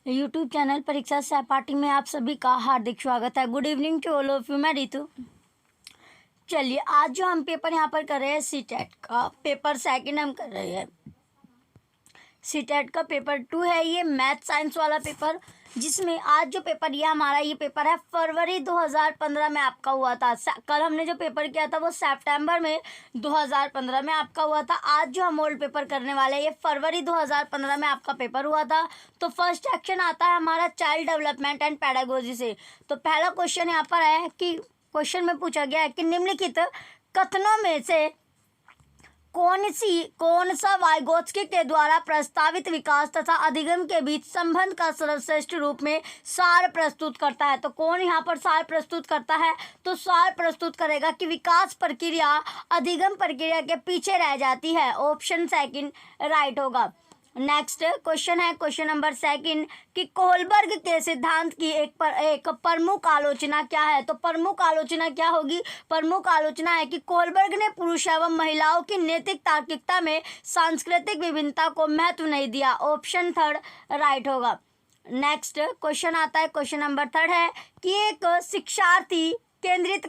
YouTube channel परीक्षा सहपाठी में आप सभी का हार्दिक स्वागत है। Good evening to all of you. मैं रितु। चलिए, आज जो हम पेपर यहाँ पर कर रहे हैं सीटेट का पेपर सेकंड हम कर रहे हैं। सीटेट का पेपर 2 है ये मैथ साइंस वाला पेपर, जिसमें आज जो पेपर ये पेपर है फरवरी 2015 में आपका हुआ था। कल हमने जो पेपर किया था वो सितंबर में 2015 में आपका हुआ था। आज जो हम ओल्ड पेपर करने वाले हैं ये फरवरी 2015 में आपका पेपर हुआ था। तो फर्स्ट सेक्शन आता है हमारा चाइल्ड डेवलपमेंट एंड पेडागोजी से। तो पहला क्वेश्चन यहाँ पर है कि क्वेश्चन में पूछा गया है कि निम्नलिखित कथनों में से कौन सा वाइगोत्स्की के द्वारा प्रस्तावित विकास तथा अधिगम के बीच संबंध का सर्वश्रेष्ठ रूप में सार प्रस्तुत करता है। तो कौन यहाँ पर सार प्रस्तुत करता है? तो सार प्रस्तुत करेगा कि विकास प्रक्रिया अधिगम प्रक्रिया के पीछे रह जाती है। ऑप्शन सेकंड राइट होगा। नेक्स्ट क्वेश्चन है क्वेश्चन नंबर सेकंड कि कोहलबर्ग के सिद्धांत की एक प्रमुख आलोचना क्या है? तो प्रमुख आलोचना क्या होगी? प्रमुख आलोचना है कि कोहलबर्ग ने पुरुष एवं महिलाओं की नैतिक तार्किकता में सांस्कृतिक विभिन्नता को महत्व नहीं दिया। ऑप्शन थर्ड राइट होगा। नेक्स्ट क्वेश्चन आता है क्वेश्चन नंबर थर्ड है कि एक शिक्षार्थी केंद्रित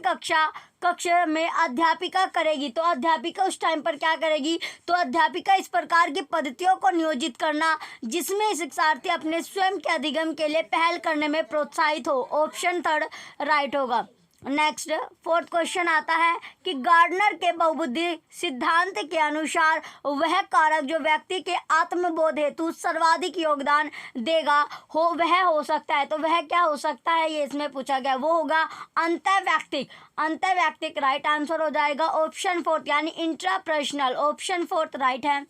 कक्षा में अध्यापिका करेगी। तो अध्यापिका उस टाइम पर क्या करेगी? तो अध्यापिका इस प्रकार की पद्धतियों को नियोजित करना जिसमें शिक्षार्थी अपने स्वयं के अधिगम के लिए पहल करने में प्रोत्साहित हो। ऑप्शन थर्ड राइट होगा। नेक्स्ट फोर्थ क्वेश्चन आता है कि गार्डनर के बहुबुद्धि सिद्धांत के अनुसार वह कारक जो व्यक्ति के आत्मबोध हेतु सर्वाधिक योगदान देगा वह हो सकता है। तो वह क्या हो सकता है ये इसमें पूछा गया, वो होगा अंतर्वैयक्तिक राइट आंसर हो जाएगा ऑप्शन फोर्थ यानी इंट्रापर्सनल। ऑप्शन फोर्थ राइट है।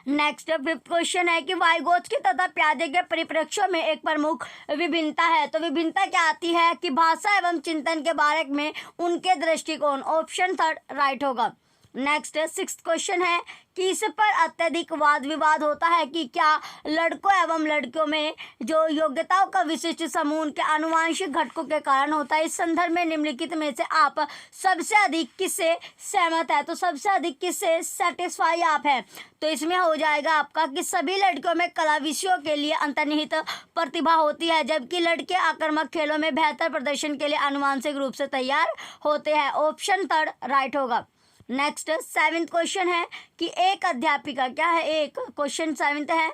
नेक्स्ट फिफ्थ क्वेश्चन है कि वाइगोत्स्की तथा प्याजे के परिप्रेक्ष्यों में एक प्रमुख विभिन्नता है। तो विभिन्नता क्या आती है? कि भाषा एवं चिंतन के बारे में उनके दृष्टिकोण। ऑप्शन थर्ड राइट होगा। नेक्स्ट सिक्स्थ क्वेश्चन है कि इस पर अत्यधिक वाद विवाद होता है कि क्या लड़कों एवं लड़कियों में जो योग्यताओं का विशिष्ट समूह उनके आनुवांशिक घटकों के कारण होता है। इस संदर्भ में निम्नलिखित में से आप सबसे अधिक किससे सहमत है? तो सबसे अधिक किससे सेटिस्फाई आप है? तो इसमें हो जाएगा आपका कि सभी लड़कियों में कला विषयों के लिए अंतर्निहित प्रतिभा होती है, जबकि लड़के आक्रामक खेलों में बेहतर प्रदर्शन के लिए आनुवांशिक रूप से तैयार होते हैं। ऑप्शन थर्ड राइट होगा। नेक्स्ट सेवेंथ क्वेश्चन है कि एक अध्यापिका क्या है? एक क्वेश्चन सेवेंथ है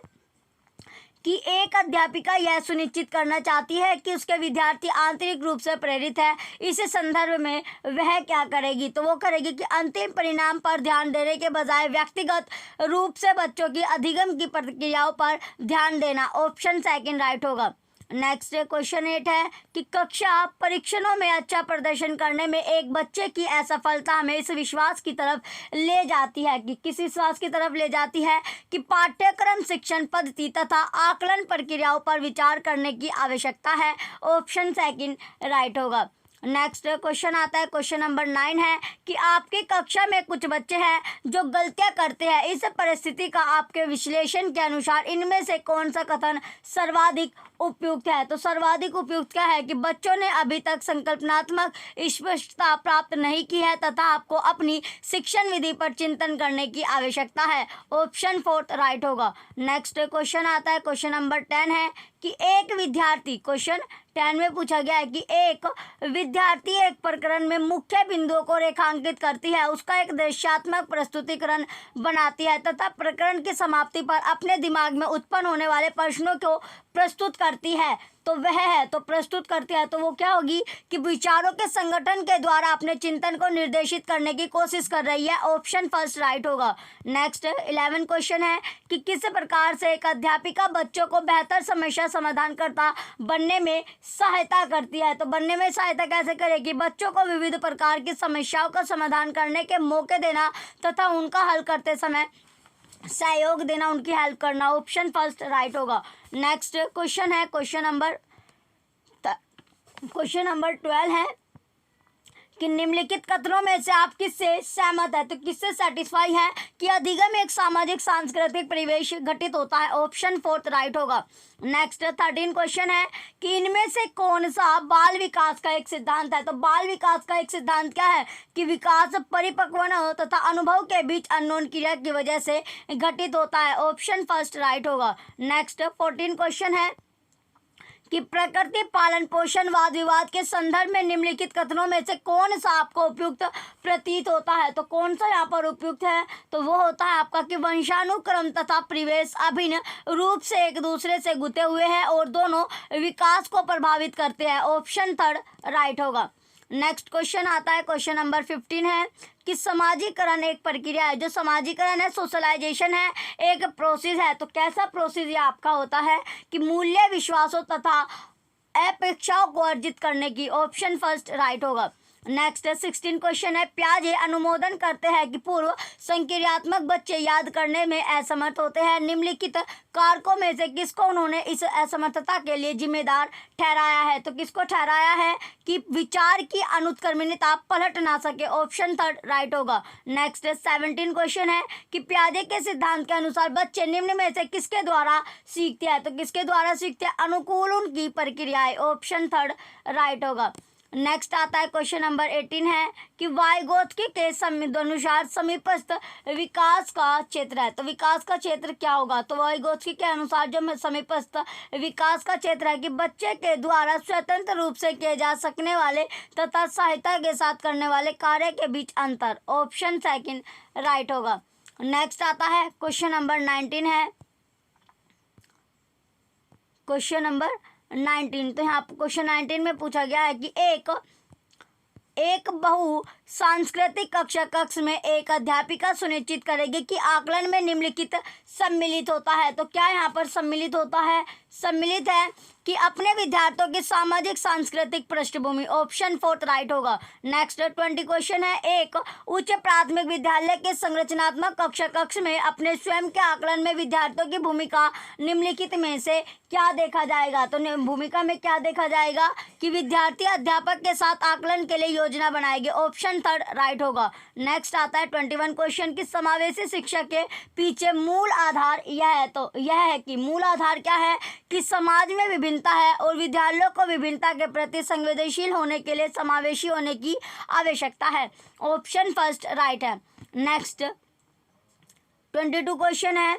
कि एक अध्यापिका यह सुनिश्चित करना चाहती है कि उसके विद्यार्थी आंतरिक रूप से प्रेरित है। इस संदर्भ में वह क्या करेगी? तो वो करेगी कि अंतिम परिणाम पर ध्यान देने के बजाय व्यक्तिगत रूप से बच्चों की अधिगम की प्रक्रियाओं पर ध्यान देना। ऑप्शन सेकंड राइट होगा। नेक्स्ट क्वेश्चन 8 है कि कक्षा परीक्षणों में अच्छा प्रदर्शन करने में एक बच्चे की असफलता हमें इस विश्वास की तरफ ले जाती है कि किस विश्वास की तरफ ले जाती है? कि पाठ्यक्रम शिक्षण पद्धति तथा आकलन प्रक्रियाओं पर विचार करने की आवश्यकता है। ऑप्शन सेकंड राइट होगा। नेक्स्ट क्वेश्चन आता है क्वेश्चन नंबर 9 है कि आपकी कक्षा में कुछ बच्चे हैं जो गलतियां करते हैं। इस परिस्थिति का आपके विश्लेषण के अनुसार इनमें से कौन सा कथन सर्वाधिक उपयुक्त है? तो सर्वाधिक उपयुक्त क्या है? कि बच्चों ने अभी तक संकल्पनात्मक स्पष्टता प्राप्त नहीं की है तथा आपको अपनी शिक्षण विधि पर चिंतन करने की आवश्यकता है। ऑप्शन फोर्थ राइट होगा। नेक्स्ट क्वेश्चन आता है क्वेश्चन नंबर 10 है कि एक विद्यार्थी क्वेश्चन 10 में पूछा गया है कि एक विद्यार्थी एक प्रकरण में मुख्य बिंदुओं को रेखांकित करती है, उसका एक दृश्यात्मक प्रस्तुतिकरण बनाती है तथा प्रकरण की समाप्ति पर अपने दिमाग में उत्पन्न होने वाले प्रश्नों को प्रस्तुत करती है। तो वह है तो प्रस्तुत करती है तो वो क्या होगी? कि विचारों के संगठन के द्वारा अपने चिंतन को निर्देशित करने की कोशिश कर रही है। ऑप्शन फर्स्ट राइट होगा। नेक्स्ट 11 क्वेश्चन है कि किस प्रकार से एक अध्यापिका बच्चों को बेहतर समस्या समाधानकर्ता बनने में सहायता करती है? तो बनने में सहायता कैसे करेगी? बच्चों को विविध प्रकार की समस्याओं का समाधान करने के मौके देना तथा उनका हल करते समय सहयोग देना, उनकी हेल्प करना। ऑप्शन फर्स्ट राइट होगा। नेक्स्ट क्वेश्चन है क्वेश्चन नंबर 12 है कि निम्नलिखित कथनों में से आप किससे सहमत है, तो किससे सेटिस्फाई है कि अधिगम एक सामाजिक सांस्कृतिक परिवेश घटित होता है। ऑप्शन 4 राइट होगा। नेक्स्ट 13 क्वेश्चन है कि इनमें से कौन सा बाल विकास का एक सिद्धांत है, तो बाल विकास का एक सिद्धांत क्या है कि विकास परिपक्वता तथा अनुभव के बीच अननोन क्रिया की वजह से घटित होता है। ऑप्शन 1 राइट होगा। नेक्स्ट 14 क्वेश्चन है कि प्रकृति पालन पोषण वाद विवाद के संदर्भ में निम्नलिखित कथनों में से कौन सा आपको उपयुक्त प्रतीत होता है, तो कौन सा यहाँ पर उपयुक्त है, तो वो होता है आपका कि वंशानुक्रम तथा परिवेश अभिन्न रूप से एक दूसरे से गुथे हुए हैं और दोनों विकास को प्रभावित करते हैं। ऑप्शन 3 राइट होगा। नेक्स्ट क्वेश्चन आता है, क्वेश्चन नंबर 15 है कि समाजीकरण एक प्रक्रिया है। जो समाजीकरण है, सोशलाइजेशन है, एक प्रोसेस है। तो कैसा प्रोसेस ये आपका होता है कि मूल्य विश्वासों तथा अपेक्षाओं को अर्जित करने की। ऑप्शन 1 राइट होगा। नेक्स्ट 16 क्वेश्चन है, पियाजे अनुमोदन करते हैं कि पूर्व संक्रियात्मक बच्चे याद करने में असमर्थ होते हैं। निम्नलिखित कारकों में से किसको उन्होंने इस असमर्थता के लिए जिम्मेदार ठहराया है, तो किसको ठहराया है कि विचार की अनुत्क्रमणिता पलट ना सके। ऑप्शन 3 राइट होगा। नेक्स्ट 17 क्वेश्चन है कि पियाजे के सिद्धांत के अनुसार बच्चे निम्न में से किसके द्वारा सीखते हैं, तो किसके द्वारा सीखते हैं, अनुकूल उनकी प्रक्रियाएं। ऑप्शन 3 राइट होगा। नेक्स्ट आता है क्वेश्चन नंबर 18 है कि वाइगोत्स्की के अनुसार समीपस्थ विकास का क्षेत्र है, तो विकास का क्षेत्र क्या होगा, तो वाइगोत्स्की के अनुसार जो समीपस्थ विकास का क्षेत्र है कि बच्चे के द्वारा स्वतंत्र रूप से किए जा सकने वाले तथा सहायता के साथ करने वाले कार्य के बीच अंतर। ऑप्शन 2 राइट होगा। नेक्स्ट आता है क्वेश्चन नंबर 19 है, क्वेश्चन नंबर 19। तो यहाँ क्वेश्चन 19 में पूछा गया है कि एक बहु सांस्कृतिक कक्ष में एक अध्यापिका सुनिश्चित करेगी कि आकलन में निम्नलिखित सम्मिलित होता है। तो क्या यहाँ पर सम्मिलित होता है, सम्मिलित है कि अपने विद्यार्थियों की सामाजिक सांस्कृतिक पृष्ठभूमि। ऑप्शन 4 राइट होगा। नेक्स्ट 20 क्वेश्चन है, एक उच्च प्राथमिक विद्यालय के संरचनात्मक कक्ष में अपने स्वयं के आकलन में विद्यार्थियों की भूमिका निम्नलिखित में से क्या देखा जाएगा, तो भूमिका में क्या देखा जाएगा कि विद्यार्थी अध्यापक के साथ आकलन के लिए योजना बनाएंगे। ऑप्शन 3 राइट होगा। नेक्स्ट आता है 21 क्वेश्चन की समावेशी शिक्षा के पीछे मूल आधार यह है, तो यह है कि मूल आधार क्या है कि समाज में विभिन्नता है और विद्यालयों को विभिन्नता के प्रति संवेदनशील होने के लिए समावेशी होने की आवश्यकता है। ऑप्शन 1 राइट है। नेक्स्ट 22 क्वेश्चन है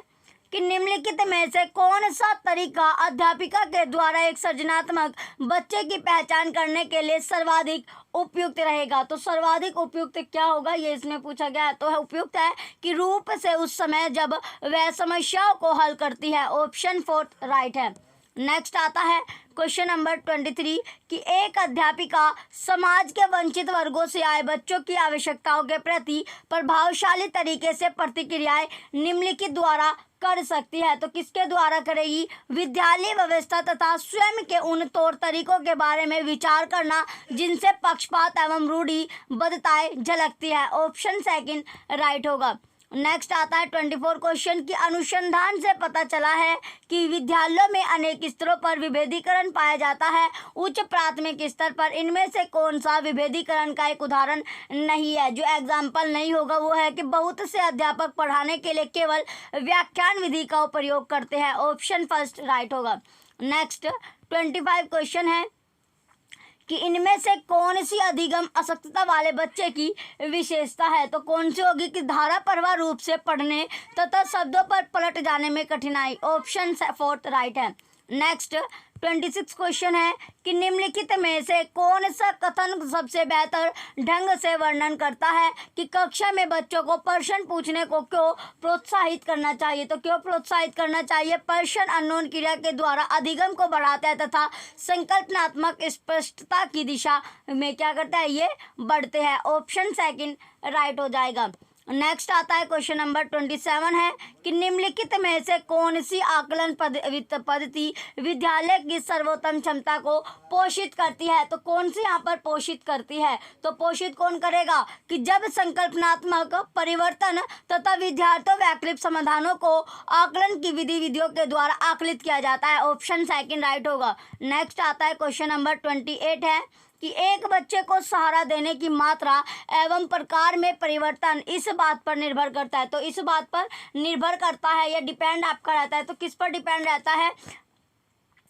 कि निम्नलिखित में से कौन सा तरीका अध्यापिका के द्वारा एक सृजनात्मक बच्चे की पहचान करने के लिए सर्वाधिक उपयुक्त रहेगा, तो सर्वाधिक उपयुक्त क्या होगा ये इसमें पूछा गया है। तो है उपयुक्त है कि रूप से उस समय जब वह समस्याओं को हल करती है। ऑप्शन 4 राइट है। नेक्स्ट आता है क्वेश्चन नंबर 23 कि एक अध्यापिका समाज के वंचित वर्गों से आए बच्चों की आवश्यकताओं के प्रति प्रभावशाली तरीके से प्रतिक्रियाएं निम्नलिखित द्वारा कर सकती है, तो किसके द्वारा करेगी, विद्यालय व्यवस्था तथा स्वयं के उन तौर तरीकों के बारे में विचार करना जिनसे पक्षपात एवं रूढ़िबद्धताएं झलकती है। ऑप्शन 2 राइट होगा। नेक्स्ट आता है 24 क्वेश्चन की अनुसंधान से पता चला है कि विद्यालयों में अनेक स्तरों पर विभेदीकरण पाया जाता है। उच्च प्राथमिक स्तर पर इनमें से कौन सा विभेदीकरण का एक उदाहरण नहीं है, जो एग्जाम्पल नहीं होगा वो है कि बहुत से अध्यापक पढ़ाने के लिए केवल व्याख्यान विधि का प्रयोग करते हैं। ऑप्शन 1 राइट होगा। नेक्स्ट 25 क्वेश्चन है कि इनमें से कौन सी अधिगम अशक्तता वाले बच्चे की विशेषता है, तो कौन सी होगी कि धारा प्रवाह रूप से पढ़ने तथा शब्दों पर पलट जाने में कठिनाई। ऑप्शन 4 राइट है। नेक्स्ट 26 क्वेश्चन है कि निम्नलिखित में से कौन सा कथन सबसे बेहतर ढंग से वर्णन करता है कि कक्षा में बच्चों को प्रश्न पूछने को क्यों प्रोत्साहित करना चाहिए, तो क्यों प्रोत्साहित करना चाहिए, प्रश्न अननोन क्रिया के द्वारा अधिगम को बढ़ाता है तथा संकल्पनात्मक स्पष्टता की दिशा में क्या करता है, ये बढ़ते हैं। ऑप्शन 2 राइट हो जाएगा। नेक्स्ट आता है क्वेश्चन नंबर 27 है कि निम्नलिखित में से कौन सी आकलन पद्धति विद्यालय की सर्वोत्तम क्षमता को पोषित करती है, तो कौन सी यहाँ पर पोषित करती है, तो पोषित कौन करेगा कि जब संकल्पनात्मक परिवर्तन तथा विद्यार्थियों वैकल्पिक समाधानों को आकलन की विधियों के द्वारा आकलित किया जाता है। ऑप्शन 2 राइट होगा। नेक्स्ट आता है क्वेश्चन नंबर 28 है कि एक बच्चे को सहारा देने की मात्रा एवं प्रकार में परिवर्तन इस बात पर निर्भर करता है। तो इस बात पर निर्भर करता है या डिपेंड आपका रहता है। तो किस पर डिपेंड रहता है?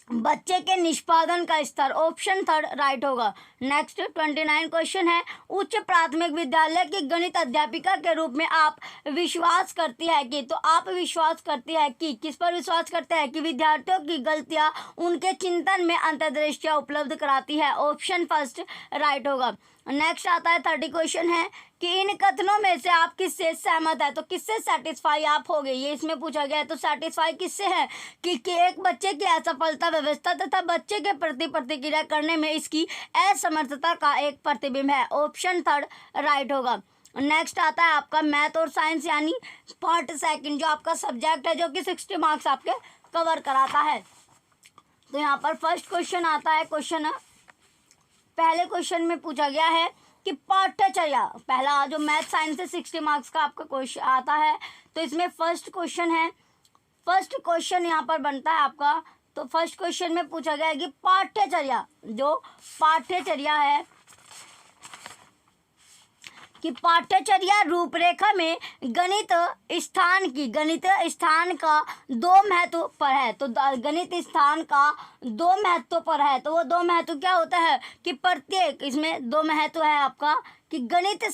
बच्चे के निष्पादन का स्तर। ऑप्शन थर्ड राइट होगा। नेक्स्ट 29 क्वेश्चन है, उच्च प्राथमिक विद्यालय की गणित अध्यापिका के रूप में आप विश्वास करती है कि, तो आप विश्वास करती है कि, किस पर विश्वास करते हैं? कि विद्यार्थियों की गलतियां उनके चिंतन में अंतर्दृष्टियां उपलब्ध कराती है। ऑप्शन फर्स्ट राइट होगा। नेक्स्ट आता है 30 क्वेश्चन है कि इन कथनों में से आप किससे सहमत है? तो किससे सेटिस्फाई आप हो गए, ये इसमें पूछा गया है। तो सेटिस्फाई किससे है? कि एक बच्चे की असफलता व्यवस्था तथा बच्चे के प्रति प्रतिक्रिया करने में इसकी असमर्थता का एक प्रतिबिंब है। ऑप्शन थर्ड राइट होगा। नेक्स्ट आता है आपका मैथ और साइंस यानी पार्ट सेकंड, जो आपका सब्जेक्ट है, जो कि 60 मार्क्स आपके कवर कराता है। तो यहाँ पर फर्स्ट क्वेश्चन आता है। पहले क्वेश्चन में पूछा गया है कि पाठ्यचर्या, पहला जो मैथ साइंस से 60 मार्क्स का आपका क्वेश्चन आता है। तो इसमें फर्स्ट क्वेश्चन है, फर्स्ट क्वेश्चन यहाँ पर बनता है आपका। तो फर्स्ट क्वेश्चन में पूछा गया है कि पाठ्यचर्या, जो पाठ्यचर्या है, कि पाठ्यचर्या रूपरेखा में गणित स्थान का दो महत्व पर है। तो गणित स्थान का दो महत्व पर है। तो वो दो महत्व क्या होता है? कि प्रत्येक, इसमें दो महत्व है आपका कि गणित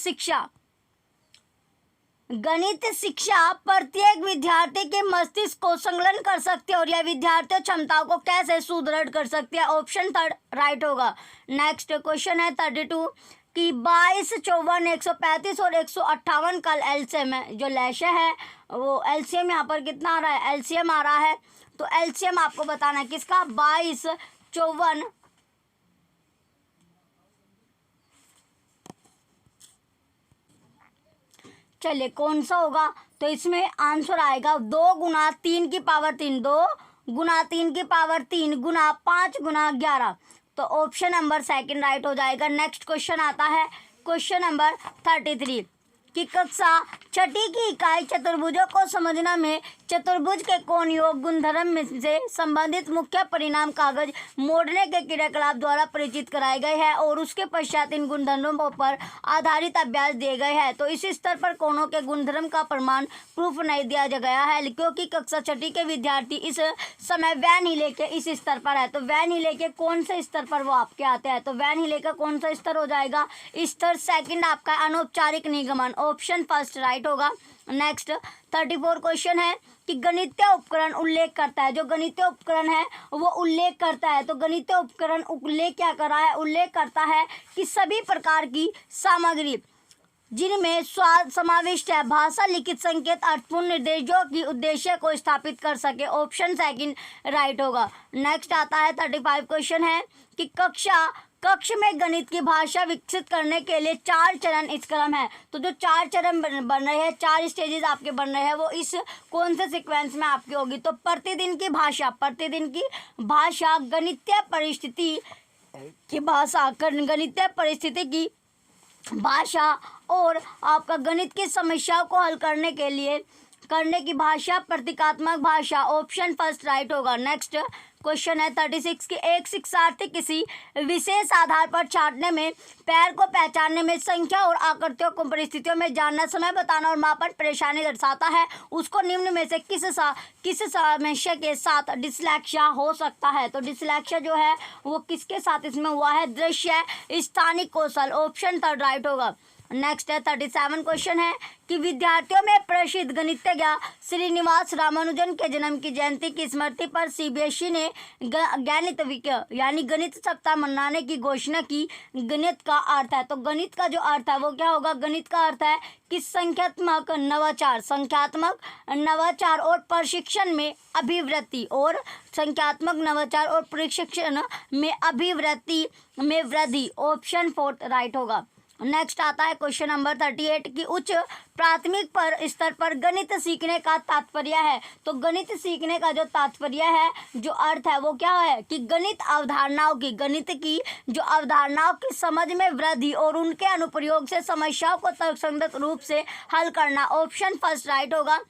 शिक्षा प्रत्येक विद्यार्थी के मस्तिष्क को संलग्न कर सकती है और यह विद्यार्थियों क्षमताओं को कैसे सुदृढ़ कर सकती है। ऑप्शन थर्ड राइट होगा। नेक्स्ट क्वेश्चन है 32 कि 22, 54, 135 और 158 का एलसीएम है, जो लैशे है वो एलसीएम यहाँ पर कितना आ रहा है? एलसीएम आ रहा है। तो एलसीएम आपको बताना है किसका? 22, 54, चलिए कौन सा होगा? तो इसमें आंसर आएगा 2 गुना 3 की पावर 3, 2 गुना 3 की पावर 3 गुना 5 गुना 11। तो ऑप्शन नंबर सेकंड राइट हो जाएगा। नेक्स्ट क्वेश्चन आता है क्वेश्चन नंबर 33 कि कक्षा छठी की इकाई चतुर्भुजों को समझना में चतुर्भुज के कोण योग गुणधर्म से संबंधित मुख्य परिणाम कागज मोड़ने के क्रियाकलाप द्वारा परिचित कराए गए हैं और उसके पश्चात इन गुणधर्मों पर आधारित अभ्यास दिए गए हैं। तो इस स्तर पर कोणों के गुणधर्म का प्रमाण प्रूफ नहीं दिया गया है, क्योंकि कक्षा छठी के विद्यार्थी इस समय वैन हिले के इस स्तर पर है। तो वैन हिले के कौन से स्तर पर वो आपके आते हैं? तो वैन हिले का कौन सा स्तर हो जाएगा? स्तर सेकंड आपका अनौपचारिक निगमन। ऑप्शन फर्स्ट राइट होगा। नेक्स्ट 34 क्वेश्चन है कि गणितीय उपकरण उल्लेख करता है, जो गणितीय उपकरण है वो उल्लेख करता है। तो गणितीय उपकरण उल्लेख क्या कर रहा है? उल्लेख करता है कि सभी प्रकार की सामग्री जिनमें स्वाद समाविष्ट है, भाषा, लिखित संकेत, अर्थपूर्ण निर्देश जो कि उद्देश्य को स्थापित कर सके। ऑप्शन सेकंड राइट होगा। नेक्स्ट आता है 35 क्वेश्चन है कि कक्ष में गणित की भाषा विकसित करने के लिए 4 चरण इस क्रम है। तो जो 4 चरण बन रहे हैं, 4 स्टेजेस आपके बन रहे हैं, वो इस कौन से सीक्वेंस में आपकी होगी? तो प्रतिदिन की भाषा, गणितीय परिस्थिति की भाषा और आपका गणित की समस्याओं को हल करने की भाषा, प्रतीकात्मक भाषा। ऑप्शन फर्स्ट राइट होगा। नेक्स्ट क्वेश्चन है 36 कि एक शिक्षार्थी किसी विशेष आधार पर छांटने में, पैर को पहचानने में, संख्या और आकृतियों को परिस्थितियों में जानना, समय बताना और मापन परेशानी दर्शाता है, उसको निम्न में से किस समस्या के साथ डिसलेक्सिया हो सकता है? तो डिसलेक्सिया जो है वो किसके साथ इसमें हुआ है? दृश्य स्थानिक कौशल। ऑप्शन थर्ड राइट होगा। नेक्स्ट है 37 क्वेश्चन है कि विद्यार्थियों में प्रसिद्ध गणितज्ञ श्रीनिवास रामानुजन के जन्म की जयंती की स्मृति पर सीबीएसई ने गणित सप्ताह मनाने की घोषणा की। गणित का अर्थ है, तो गणित का जो अर्थ है वो क्या होगा? गणित का अर्थ है कि संख्यात्मक नवाचार और प्रशिक्षण में अभिवृत्ति, और संख्यात्मक नवाचार और प्रशिक्षण में अभिवृत्ति में वृद्धि। ऑप्शन फोर्थ राइट होगा। नेक्स्ट आता है क्वेश्चन नंबर 38 की उच्च प्राथमिक स्तर पर गणित सीखने का तात्पर्य है। तो गणित सीखने का जो तात्पर्य है, जो अर्थ है वो क्या है? कि गणित की जो अवधारणाओं की समझ में वृद्धि और उनके अनुप्रयोग से समस्याओं को तर्कसंगत रूप से हल करना। ऑप्शन फर्स्ट राइट होगा।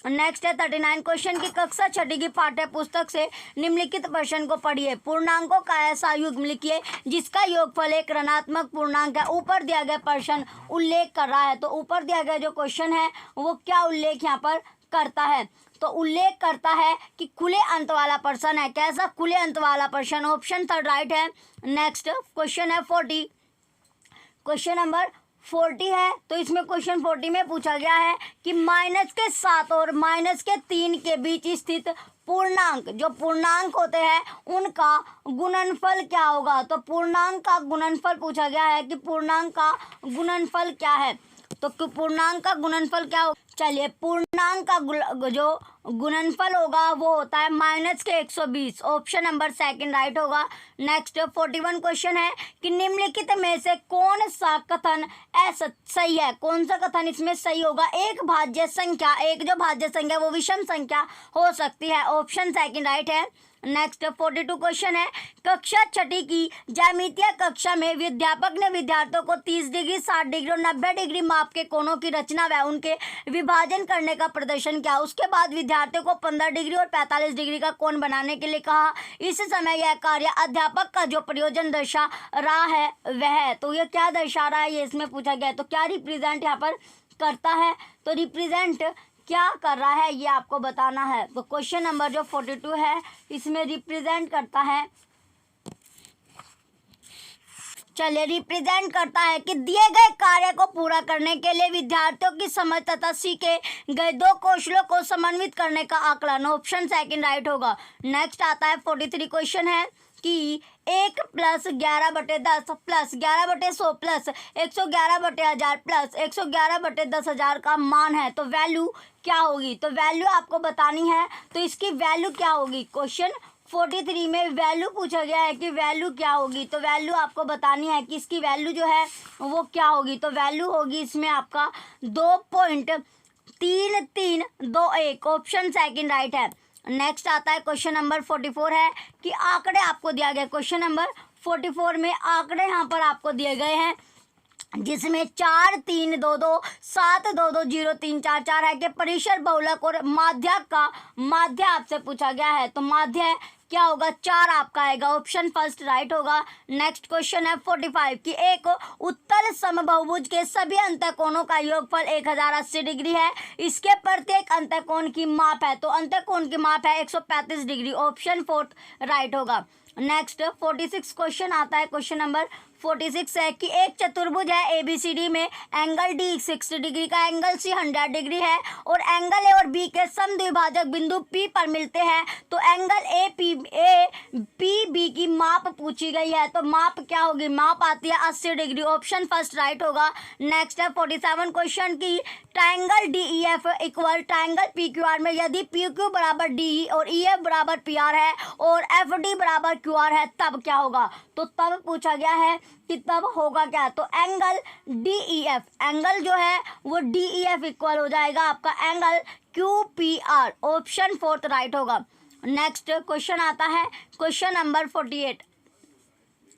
नेक्स्ट है 39 क्वेश्चन की कक्षा छठी की पाठ्य पुस्तक से निम्नलिखित प्रश्न को पढ़िए। पूर्णांकों का ऐसा युग्म लिखिए जिसका योगफल एक ऋणात्मक पूर्णांक है। ऊपर दिया गया प्रश्न उल्लेख कर रहा है, तो ऊपर दिया गया जो क्वेश्चन है वो क्या उल्लेख यहाँ पर करता है, तो उल्लेख करता है कि खुले अंत वाला प्रश्न है। कैसा खुले अंत वाला प्रश्न? ऑप्शन थर्ड राइट है। नेक्स्ट क्वेश्चन है 40, क्वेश्चन नंबर 40 है, तो इसमें क्वेश्चन 40 में पूछा गया है कि -7 और -3 के बीच स्थित पूर्णांक, जो पूर्णांक होते हैं उनका गुणनफल क्या होगा। तो पूर्णांक का गुणनफल पूछा गया है कि पूर्णांक का गुणनफल क्या है, तो पूर्णांक का गुणनफल क्या होगा? चलिए, पूर्णांक का जो गुणनफल होगा वो होता है -120। ऑप्शन नंबर सेकंड राइट होगा। नेक्स्ट 41 क्वेश्चन है कि निम्नलिखित में से कौन सा कथन सही है? कौन सा कथन इसमें सही होगा? एक भाज्य संख्या, एक जो भाज्य संख्या वो विषम संख्या हो सकती है। ऑप्शन सेकंड राइट है। नेक्स्ट 42 क्वेश्चन है, कक्षा छठी की ज्यामितीय कक्षा में अध्यापक ने विद्यार्थियों को 30 डिग्री, 60 डिग्री और 90 डिग्री माप के कोणों की रचना व उनके विभाजन करने का प्रदर्शन किया। उसके बाद विद्यार्थियों को 15 डिग्री और 45 डिग्री का कोण बनाने के लिए कहा। इस समय यह कार्य अध्यापक का जो प्रयोजन दर्शा रहा है वह है, तो ये क्या दर्शा रहा है ये इसमें पूछा गया है। तो क्या रिप्रेजेंट यहाँ पर करता है? तो रिप्रेजेंट क्या कर रहा है ये आपको बताना है। तो क्वेश्चन नंबर जो 42 है इसमें रिप्रेजेंट करता है, चलिए रिप्रेजेंट करता है कि दिए गए कार्य को पूरा करने के लिए विद्यार्थियों की समझ तथा सीखे गए दो कौशलों को समन्वित करने का आकलन। ऑप्शन सेकंड राइट होगा। नेक्स्ट आता है 43 क्वेश्चन है कि 1 + 11/10 + 11/100 + 111/1000 + 111/10,000 का मान है, तो वैल्यू क्या होगी? तो वैल्यू आपको बतानी है, तो इसकी वैल्यू क्या होगी? क्वेश्चन 43 में वैल्यू पूछा गया है कि वैल्यू क्या होगी, तो वैल्यू आपको बतानी है कि इसकी वैल्यू जो है वो क्या होगी। तो वैल्यू होगी इसमें आपका 2.3321। ऑप्शन सेकंड राइट है। नेक्स्ट आता है क्वेश्चन नंबर 44 है कि आंकड़े आपको दिया गया। क्वेश्चन नंबर 44 में आंकड़े यहाँ पर आपको दिए गए हैं जिसमें 4 3 2 2 7 2 2 0 3 4 4 है कि परिसर बहुलक और माध्यक का माध्य आपसे पूछा गया है, तो माध्य क्या होगा? 4 आपका आएगा। ऑप्शन फर्स्ट राइट होगा। नेक्स्ट क्वेश्चन है 45 कि एक उत्तल समबाहुभुज के सभी अंतःकोणों का योगफल 1080 डिग्री है। इसके प्रत्येक अंतःकोण की माप है, तो अंतःकोण की माप है 135 डिग्री। ऑप्शन फोर्थ राइट होगा। नेक्स्ट 46 क्वेश्चन आता है। क्वेश्चन नंबर 46 है कि एक चतुर्भुज है ABCD में एंगल D 60 डिग्री का, एंगल C 100 डिग्री है और एंगल A और B के समद्विभाजक बिंदु P पर मिलते हैं, तो एंगल APB की माप पूछी गई है, तो माप क्या होगी? माप आती है 80 डिग्री। ऑप्शन फर्स्ट राइट होगा। नेक्स्ट है 47 क्वेश्चन की triangle DEF equal triangle PQR में यदि PQ बराबर DE और EF बराबर PR है और FD बराबर QR है तब क्या होगा? तो तब पूछा गया है कि तब होगा क्या? तो एंगल DEF, एंगल जो है वो DEF इक्वल हो जाएगा आपका angle QPR। Option fourth right होगा। नेक्स्ट क्वेश्चन आता है क्वेश्चन नंबर 48।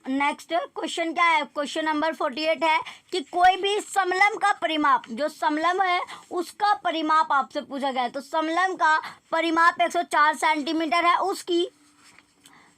नेक्स्ट क्वेश्चन क्या है? क्वेश्चन नंबर 48 है कि कोई भी समलंब का परिमाप, जो समलंब है उसका परिमाप आपसे पूछा गया है, तो समलंब का परिमाप 104 सेंटीमीटर है। उसकी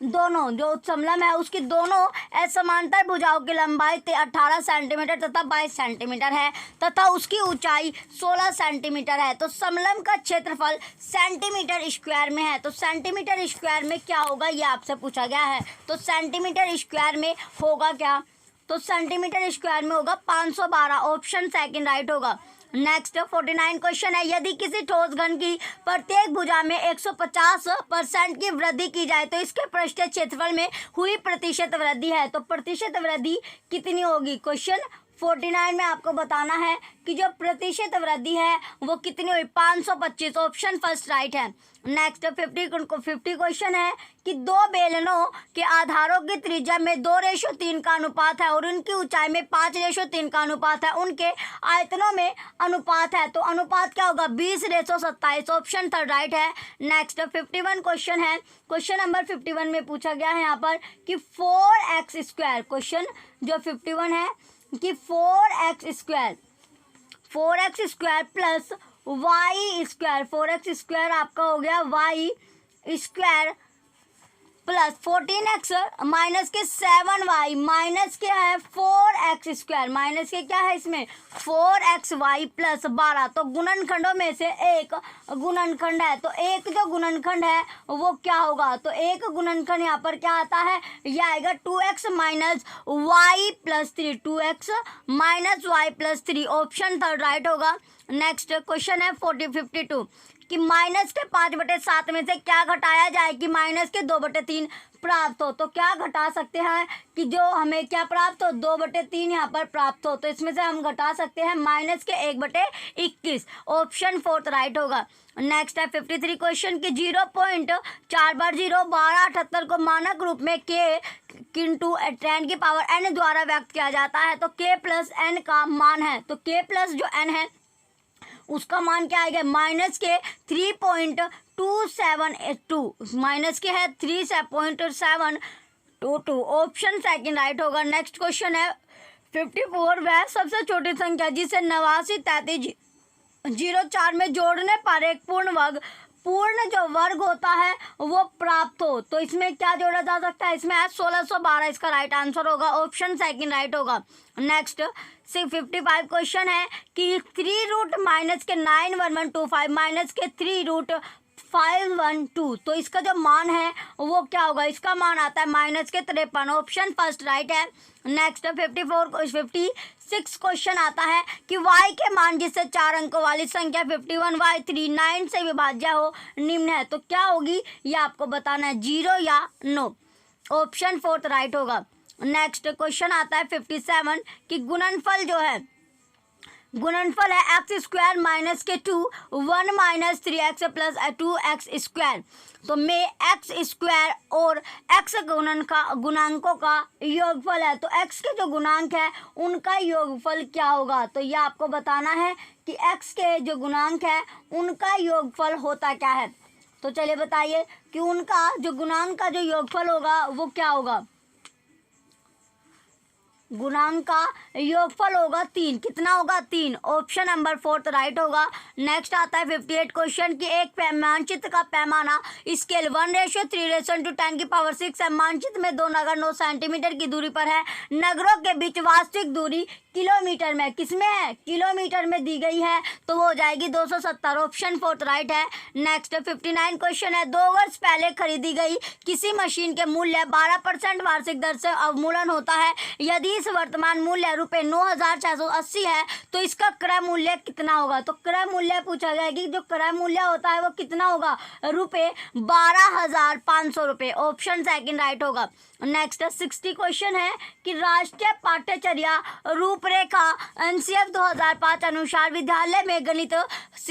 दोनों जो समलंब है उसकी दोनों असमांतर भुजाओं की लंबाई 18 सेंटीमीटर तथा 22 सेंटीमीटर है तथा उसकी ऊंचाई 16 सेंटीमीटर है। तो समलंब का क्षेत्रफल सेंटीमीटर स्क्वायर में है, तो सेंटीमीटर स्क्वायर में क्या होगा ये आपसे पूछा गया है। तो सेंटीमीटर स्क्वायर में होगा क्या? तो सेंटीमीटर स्क्वायर में होगा 512। ऑप्शन सेकंड राइट होगा। नेक्स्ट 49 क्वेश्चन है यदि किसी ठोस घन की प्रत्येक भुजा में 150% की वृद्धि की जाए तो इसके पृष्ठीय क्षेत्रफल में हुई प्रतिशत वृद्धि है, तो प्रतिशत वृद्धि कितनी होगी? क्वेश्चन 49 में आपको बताना है कि जो प्रतिशत वृद्धि है वो कितनी हुई? 525। ऑप्शन फर्स्ट राइट है। नेक्स्ट 50 क्वेश्चन है कि दो बेलनों के आधारों की त्रिज्या में 2:3 का अनुपात है और उनकी ऊंचाई में 5:3 का अनुपात है, उनके आयतनों में अनुपात है, तो अनुपात क्या होगा? 20:27। ऑप्शन थर्ड राइट है। नेक्स्ट 51 क्वेश्चन है। क्वेश्चन नंबर 51 में पूछा गया है यहाँ पर कि 4x², क्वेश्चन जो 51 है कि 4x² + Y square, 4x square आपका हो गया Y square plus 14x minus के 7y माइनस क्या है 4x स्क्वायर, माइनस के क्या है इसमें 4xy प्लस 12। तो गुणनखंडों में से एक गुणनखंड है, तो एक जो गुणनखंड है वो क्या होगा, तो एक गुणनखंड यहाँ पर क्या आता है, यह आएगा 2x minus Y plus 3, 2x minus Y plus 3, option third right होगा। नेक्स्ट क्वेश्चन है 52 कि माइनस के 5/7 में से क्या घटाया जाए कि माइनस के 2/3 प्राप्त हो। तो क्या घटा सकते हैं कि जो हमें क्या प्राप्त हो, 2/3 यहाँ पर प्राप्त हो। तो इसमें से हम घटा सकते हैं माइनस के 1/21, ऑप्शन फोर्थ राइट होगा। नेक्स्ट है 53 क्वेश्चन की 0.4 बार 0 1278 को मानक रूप में k इंटू 10 की पावर n द्वारा व्यक्त किया जाता है। तो k प्लस n का मान है, तो k प्लस जो n है उसका मान क्या आएगा, माइनस के 3.272, माइनस के है 3.722, ऑप्शन सेकंड राइट होगा। नेक्स्ट क्वेश्चन है 54 वह सबसे छोटी संख्या जिसे 89 33 04 में जोड़ने पर एक पूर्ण जो वर्ग होता है वो प्राप्त हो। तो इसमें क्या जोड़ा जा सकता है, इसमें 1612 इसका राइट आंसर होगा, ऑप्शन सेकंड राइट होगा। नेक्स्ट 55 क्वेश्चन है कि 3 रूट माइनस के 91125 माइनस के 3 रूट 512, तो इसका जो मान है वो क्या होगा, इसका मान आता है माइनस के 53, ऑप्शन फर्स्ट राइट है। नेक्स्ट 56 क्वेश्चन आता है कि y के मान जिससे 4 अंकों वाली संख्या 51y3 9 से विभाज्य हो निम्न है। तो क्या होगी ये आपको बताना है, 0 या नो, ऑप्शन फोर्थ राइट होगा। नेक्स्ट क्वेश्चन आता है 57 कि गुणनफल जो है गुणनफल है एक्स स्क्वायर माइनस के 2 1 minus 3x plus 2x square. तो में एक्स स्क्वायर और एक्स गुणांकों का योगफल है, तो एक्स के जो गुणांक है उनका योगफल क्या होगा। तो ये आपको बताना है कि एक्स के जो गुणांक है उनका योगफल होता क्या है। तो चलिए बताइए कि उनका जो गुणांक का जो योगफल होगा वो क्या होगा, गुणांक का योगफल होगा 3, कितना होगा 3, ऑप्शन नंबर फोर्थ राइट होगा। नेक्स्ट आता है 58 क्वेश्चन की एक मानचित्र का पैमाना स्केल 1:3:10 की पावर 6 है। मानचित्र में 2 नगर 9 सेंटीमीटर की दूरी पर है। नगरों के बीच वास्तविक दूरी किलोमीटर में, किसमें है, किलोमीटर में दी गई है, तो वो हो जाएगी 270, ऑप्शन फोर्थ राइट है। नेक्स्ट 59 क्वेश्चन है 2 वर्ष पहले खरीदी गई किसी मशीन के मूल्य 12% वार्षिक दर से अवमूल्यन होता है। यदि इस वर्तमान मूल्य रुपये 9,680 है तो इसका क्रय मूल्य कितना होगा। तो क्रय मूल्य पूछा गया कि जो क्रय मूल्य होता है वो कितना होगा, रुपये 12,500 रुपये, ऑप्शन सेकंड राइट होगा। नेक्स्ट 60 क्वेश्चन है कि राष्ट्रीय पाठ्यचर्या रूपरेखा एनसीएफ 2005 अनुसार विद्यालय में गणित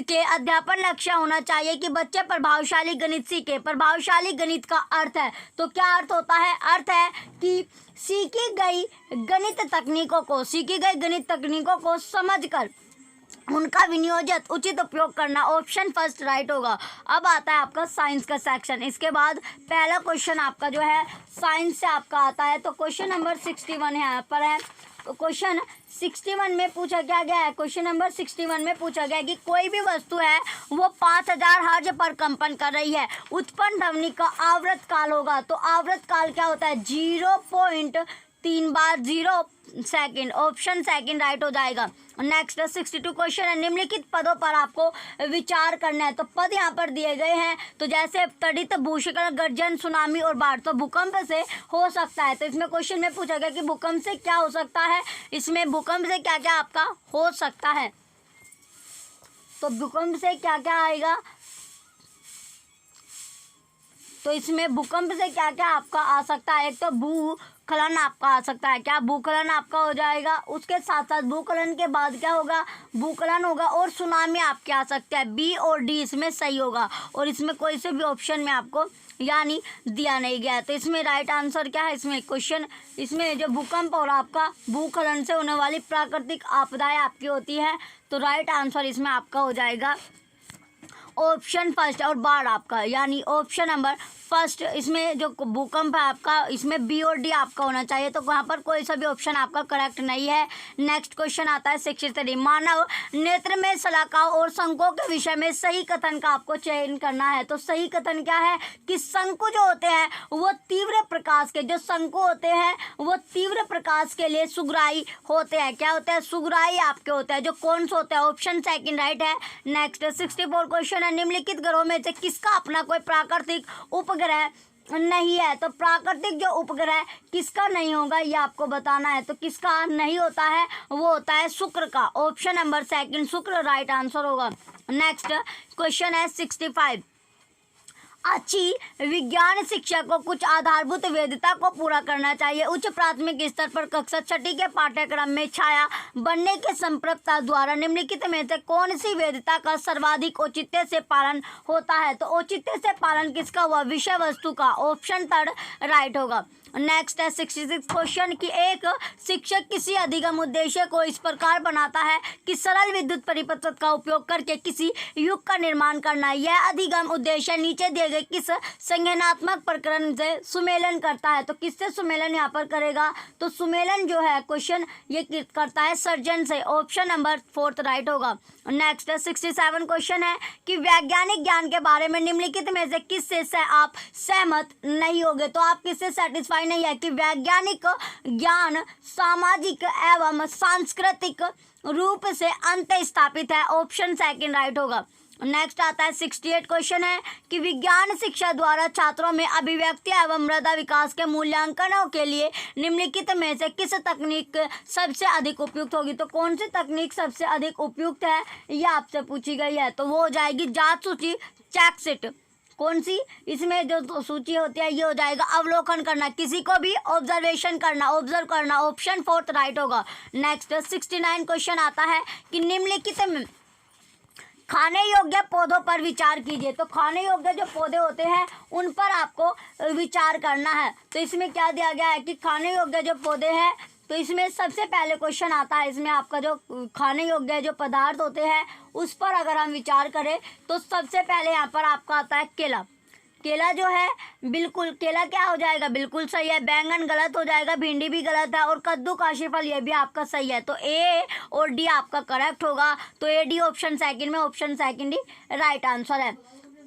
के अध्यापन लक्ष्य होना चाहिए कि बच्चे प्रभावशाली गणित सीखे। प्रभावशाली गणित का अर्थ है, तो क्या अर्थ होता है, अर्थ है कि सीखी गई गणित तकनीकों को समझकर उनका विनियोजित उचित उपयोग करना, ऑप्शन फर्स्ट राइट होगा। अब आता है आपका साइंस का सेक्शन। इसके बाद पहला क्वेश्चन आपका जो है साइंस से आपका आता है, तो क्वेश्चन नंबर 61 यहाँ पर है। तो क्वेश्चन 61 में पूछा क्या गया है, क्वेश्चन नंबर 61 में पूछा गया कि कोई भी वस्तु है वो 5000 हर्ट्ज पर कंपन कर रही है, उत्पन्न ध्वनि का आवर्त काल होगा। तो आवर्त काल क्या होता है, 0.3 बार 0 सेकेंड, ऑप्शन सेकंड राइट हो जाएगा। नेक्स्ट 62 क्वेश्चन है निम्नलिखित पदों पर आपको विचार करना है। तो पद यहाँ पर दिए गए हैं, तो जैसे तड़ित, भूस्खलन, गर्जन, सुनामी और बाढ़। तो भूकंप से हो सकता है, तो इसमें क्वेश्चन में पूछा गया कि भूकंप से क्या हो सकता है, इसमें भूकंप से क्या क्या आपका हो सकता है। तो भूकंप से क्या क्या आएगा, तो इसमें भूकंप से क्या क्या आपका आ सकता है, एक तो भूस्खलन आपका आ सकता है, क्या भूस्खलन आपका हो जाएगा। उसके साथ साथ भूस्खलन के बाद क्या होगा, भूस्खलन होगा और सुनामी आपके आ सकते हैं, बी और डी इसमें सही होगा। और इसमें कोई से भी ऑप्शन में आपको यानी दिया नहीं गया है। तो इसमें राइट आंसर क्या है, इसमें क्वेश्चन, इसमें जो भूकंप और आपका भूस्खलन से होने वाली प्राकृतिक आपदाएं आपकी होती है, तो राइट आंसर इसमें आपका हो जाएगा ऑप्शन फर्स्ट, और बाढ़ आपका यानी ऑप्शन नंबर फर्स्ट, इसमें जो भूकंप है आपका, इसमें बी और डी आपका होना चाहिए, तो वहाँ पर कोई सा भी ऑप्शन आपका करेक्ट नहीं है। नेक्स्ट क्वेश्चन आता है 63, मानव नेत्र में शलाकाओं और शंकुओं के विषय में सही कथन का आपको चयन करना है। तो सही कथन क्या है कि शंकु जो होते हैं वो तीव्र प्रकाश के, जो शंकु होते हैं वो तीव्र प्रकाश के लिए सुग्राही होते हैं। क्या होते हैं? सुग्राही आपके होते हैं। जो कौन से होते हैं? ऑप्शन सेकंड राइट है। नेक्स्ट 64 क्वेश्चन है, निम्नलिखित ग्रहों में से किसका अपना कोई प्राकृतिक उपग्रह नहीं है? तो प्राकृतिक जो उपग्रह किसका नहीं होगा ये आपको बताना है। तो किसका नहीं होता है? वो होता है शुक्र का। ऑप्शन नंबर सेकंड शुक्र राइट आंसर होगा। नेक्स्ट क्वेश्चन है 65, अच्छी विज्ञान शिक्षा को कुछ आधारभूत वेदिका को पूरा करना चाहिए। उच्च प्राथमिक स्तर पर कक्षा 6 के पाठ्यक्रम में छाया बनने के संप्रभुता द्वारा निम्नलिखित में से कौन सी वेदिका का सर्वाधिक औचित्य से पालन होता है? तो औचित्य से पालन किसका हुआ? विषय वस्तु का। ऑप्शन थर्ड राइट होगा। नेक्स्ट है 66 क्वेश्चन की एक शिक्षक किसी अधिगम उद्देश्य को इस प्रकार बनाता है कि सरल विद्युत परिपथ का उपयोग करके किसी युग का निर्माण करना। यह अधिगम उद्देश्य नीचे दिए गए किस संज्ञानात्मक प्रकरण से सुमेलन करता है? तो किससे सुमेलन यहाँ पर करेगा? तो सुमेलन जो है क्वेश्चन ये करता है सर्जन से। ऑप्शन नंबर फोर्थ राइट होगा। नेक्स्ट 67 क्वेश्चन है कि वैज्ञानिक ज्ञान के बारे में निम्नलिखित में से किससे आप सहमत नहीं होगे? तो आप किससे सेटिस्फाई नहीं है कि वैज्ञानिक ज्ञान सामाजिक एवं सांस्कृतिक रूप से अंत स्थापित है। ऑप्शन सेकंड राइट होगा। नेक्स्ट आता है 68 क्वेश्चन है कि विज्ञान शिक्षा द्वारा छात्रों में अभिव्यक्ति एवं मृदा विकास के मूल्यांकनों के लिए निम्नलिखित में से किस तकनीक सबसे अधिक उपयुक्त होगी? तो कौन सी तकनीक सबसे अधिक उपयुक्त है ये आपसे पूछी गई है। तो वो हो जाएगी जांच सूची चेकशीट। कौन सी? इसमें जो सूची होती है ये हो जाएगा अवलोकन करना, किसी को भी ऑब्जर्वेशन करना, ऑब्जर्व करना। ऑप्शन फोर्थ राइट होगा। नेक्स्ट 69 क्वेश्चन आता है कि निम्नलिखित में खाने योग्य पौधों पर विचार कीजिए। तो खाने योग्य जो पौधे होते हैं उन पर आपको विचार करना है। तो इसमें क्या दिया गया है कि खाने योग्य जो पौधे हैं, तो इसमें सबसे पहले क्वेश्चन आता है इसमें आपका जो खाने योग्य जो पदार्थ होते हैं उस पर अगर हम विचार करें तो सबसे पहले यहाँ पर आपका आता है केला। केला जो है बिल्कुल, केला क्या हो जाएगा? बिल्कुल सही है। बैंगन गलत हो जाएगा, भिंडी भी गलत है, और कद्दू काशीफल ये भी आपका सही है। तो ए और डी आपका करेक्ट होगा। तो ए डी ऑप्शन सेकंड में, ऑप्शन सेकंड ही राइट आंसर है।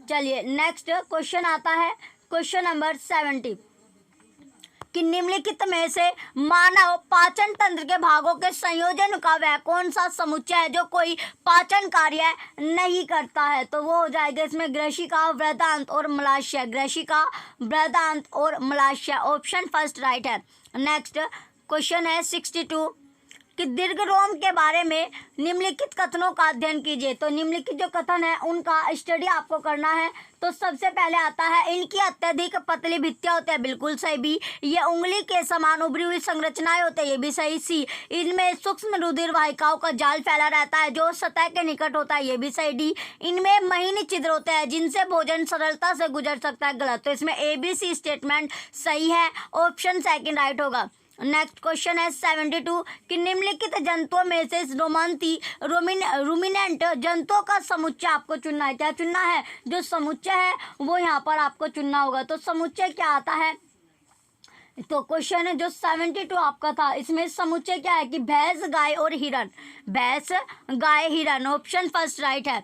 चलिए नेक्स्ट क्वेश्चन आता है क्वेश्चन नंबर 70 कि निम्नलिखित में से मानव पाचन तंत्र के भागों के संयोजन का वह कौन सा समुच्चय है जो कोई पाचन कार्य नहीं करता है? तो वो हो जाएगा इसमें ग्रशिका, बृहदांत और मलाशय। ग्रशिका, बृहदांत और मलाशय। ऑप्शन फर्स्ट राइट है। नेक्स्ट क्वेश्चन है 62 कि दीर्घ रोम के बारे में निम्नलिखित कथनों का अध्ययन कीजिए। तो निम्नलिखित जो कथन है उनका स्टडी आपको करना है। तो सबसे पहले आता है इनकी अत्यधिक पतली भित्तियां होती है। बिल्कुल सही बी। ये उंगली के समान उभरी हुई संरचनाएं होती है। ये भी सही सी। इनमें सूक्ष्म रुधिर वाहिकाओं का जाल फैला रहता है जो सतह के निकट होता है। ये भी सही डी। इनमें महीन छिद्र होते हैं जिनसे भोजन सरलता से गुजर सकता है। गलत। तो इसमें ए बी सी स्टेटमेंट सही है। ऑप्शन सेकंड राइट होगा। नेक्स्ट क्वेश्चन है 72 कि निम्नलिखित जंतुओं में से रोमंती रूमिनेंट जंतुओं का समुच्चय आपको चुनना है। क्या चुनना है? जो समुच्चय है वो यहाँ पर आपको चुनना होगा। तो समुच्चय क्या आता है? तो क्वेश्चन है जो 72 आपका था इसमें समुच्चय क्या है कि भैंस, गाय और हिरण। भैंस, गाय, हिरण। ऑप्शन फर्स्ट राइट है।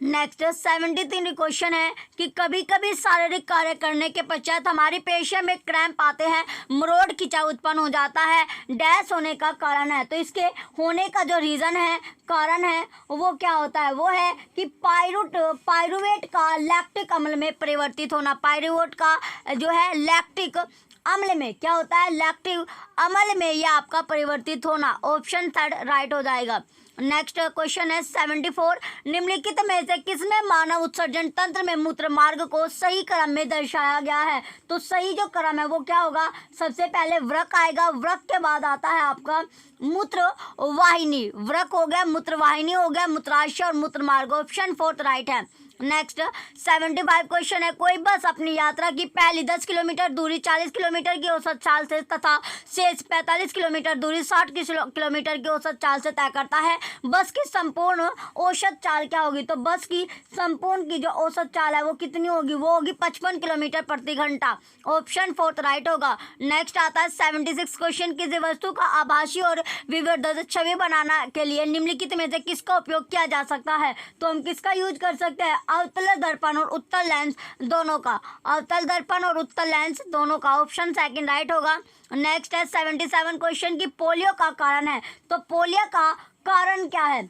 नेक्स्ट 73 क्वेश्चन है कि कभी कभी शारीरिक कार्य करने के पश्चात हमारी पेशियों में क्रैम्प आते हैं, मरोड़ खिंचाव उत्पन्न हो जाता है, डैश होने का कारण है। तो इसके होने का जो रीज़न है, कारण है, वो क्या होता है? वो है कि पायरुवेट का लैक्टिक अम्ल में परिवर्तित होना। पायरुवेट का जो है लैक्टिक अम्ल में क्या होता है? लैक्टिक अम्ल में यह आपका परिवर्तित होना। ऑप्शन थर्ड राइट हो जाएगा। नेक्स्ट क्वेश्चन है 74 निम्नलिखित में से किसमें मानव उत्सर्जन तंत्र में मूत्र मार्ग को सही क्रम में दर्शाया गया है? तो सही जो क्रम है वो क्या होगा? सबसे पहले वृक आएगा, वृक के बाद आता है आपका मूत्र वाहिनी। वृक हो गया, मूत्र वाहिनी हो गया, मूत्राशय और मूत्र मार्ग। ऑप्शन फोर्थ राइट है। नेक्स्ट 75 क्वेश्चन है, कोई बस अपनी यात्रा की पहली 10 किलोमीटर दूरी 40 किलोमीटर की औसत चाल से तथा शेष 45 किलोमीटर दूरी 60 किलोमीटर की औसत चाल से तय करता है। बस की संपूर्ण औसत चाल क्या होगी? तो बस की संपूर्ण की जो औसत चाल है वो कितनी होगी? वो होगी 55 किलोमीटर प्रति घंटा। ऑप्शन 4 राइट होगा। नेक्स्ट आता है 76 क्वेश्चन, किसी वस्तु का आभासी और विवर्धित छवि बनाने के लिए निम्नलिखित में से किसका उपयोग किया जा सकता है? तो हम किसका यूज कर सकते हैं? अवतल दर्पण और उत्तल लेंस दोनों का। अवतल दर्पण और उत्तल लेंस दोनों का। ऑप्शन सेकंड राइट होगा। नेक्स्ट है 77 क्वेश्चन की पोलियो का कारण है। तो पोलियो का कारण क्या है?